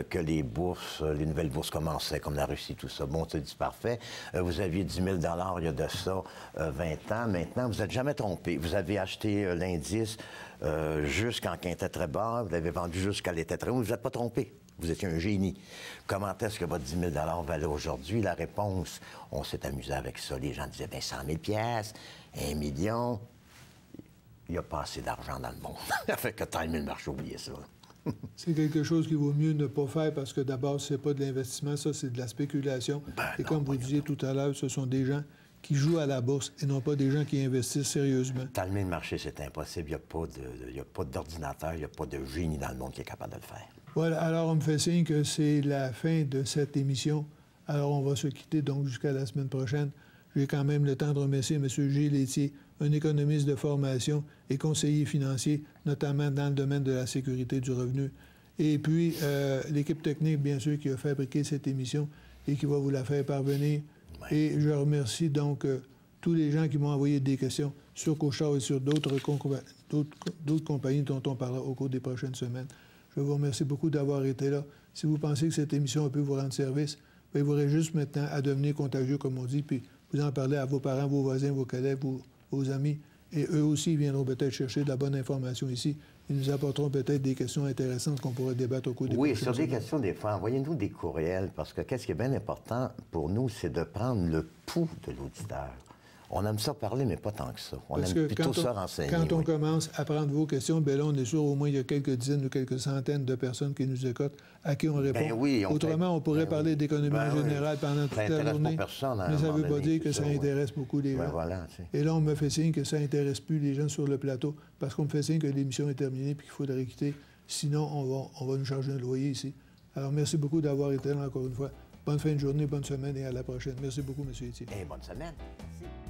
que les bourses, les nouvelles bourses commençaient, comme la Russie, tout ça. Bon, c'est dit parfait. Vous aviez 10 000 $ il y a de ça 20 ans. Maintenant, vous n'êtes jamais trompé. Vous avez acheté l'indice jusqu'en qu'elle était très bas. Vous l'avez vendu jusqu'à l'été très haut. Vous n'êtes pas trompé. Vous étiez un génie. Comment est-ce que votre 10 000 $ valait aujourd'hui? La réponse, on s'est amusé avec ça. Les gens disaient, bien, 100 000 piastres, 1 million. Il n'y a pas assez d'argent dans le monde. Ça fait que timer le marché, oubliez ça. C'est quelque chose qu'il vaut mieux ne pas faire parce que d'abord, c'est pas de l'investissement, ça, c'est de la spéculation. Et comme vous disiez tout à l'heure, ce sont des gens qui jouent à la bourse et non pas des gens qui investissent sérieusement. Timer le marché, c'est impossible. Il n'y a pas d'ordinateur, il n'y a pas de génie dans le monde qui est capable de le faire. Voilà, alors on me fait signe que c'est la fin de cette émission. Alors on va se quitter donc jusqu'à la semaine prochaine. J'ai quand même le temps de remercier M. Gilles Laitier, un économiste de formation et conseiller financier, notamment dans le domaine de la sécurité du revenu. Et puis l'équipe technique, bien sûr, qui a fabriqué cette émission et qui va vous la faire parvenir. Ouais. Et je remercie donc tous les gens qui m'ont envoyé des questions sur Couche-Tard et sur d'autres compagnies dont on parlera au cours des prochaines semaines. Je vous remercie beaucoup d'avoir été là. Si vous pensez que cette émission peut vous rendre service, bien, il vous reste juste maintenant à devenir contagieux, comme on dit, puis vous en parlez à vos parents, vos voisins, vos collègues, vos amis. Et eux aussi viendront peut-être chercher de la bonne information ici. Ils nous apporteront peut-être des questions intéressantes qu'on pourrait débattre au cours des prochaines semaines. Oui, sur des questions, des fois, envoyez-nous des courriels, parce que qu'est-ce qui est bien important pour nous, c'est de prendre le pouls de l'auditeur. On aime ça parler, mais pas tant que ça. On aime plutôt ça renseigner. Quand on commence à prendre vos questions, bien là, on est sûr au moins il y a quelques dizaines ou quelques centaines de personnes qui nous écoutent, à qui on répond. Ben oui, autrement, on pourrait parler d'économie en général pendant toute la journée, personne, mais ça ne veut pas dire que ça intéresse beaucoup les gens. Voilà, et là, on me fait signe que ça n'intéresse plus les gens sur le plateau, parce qu'on me fait signe que l'émission est terminée et qu'il faudrait quitter. Sinon, on va nous charger un loyer ici. Alors, merci beaucoup d'avoir été là encore une fois. Bonne fin de journée, bonne semaine et à la prochaine. Merci beaucoup, M. Etier. Et bonne semaine. Merci.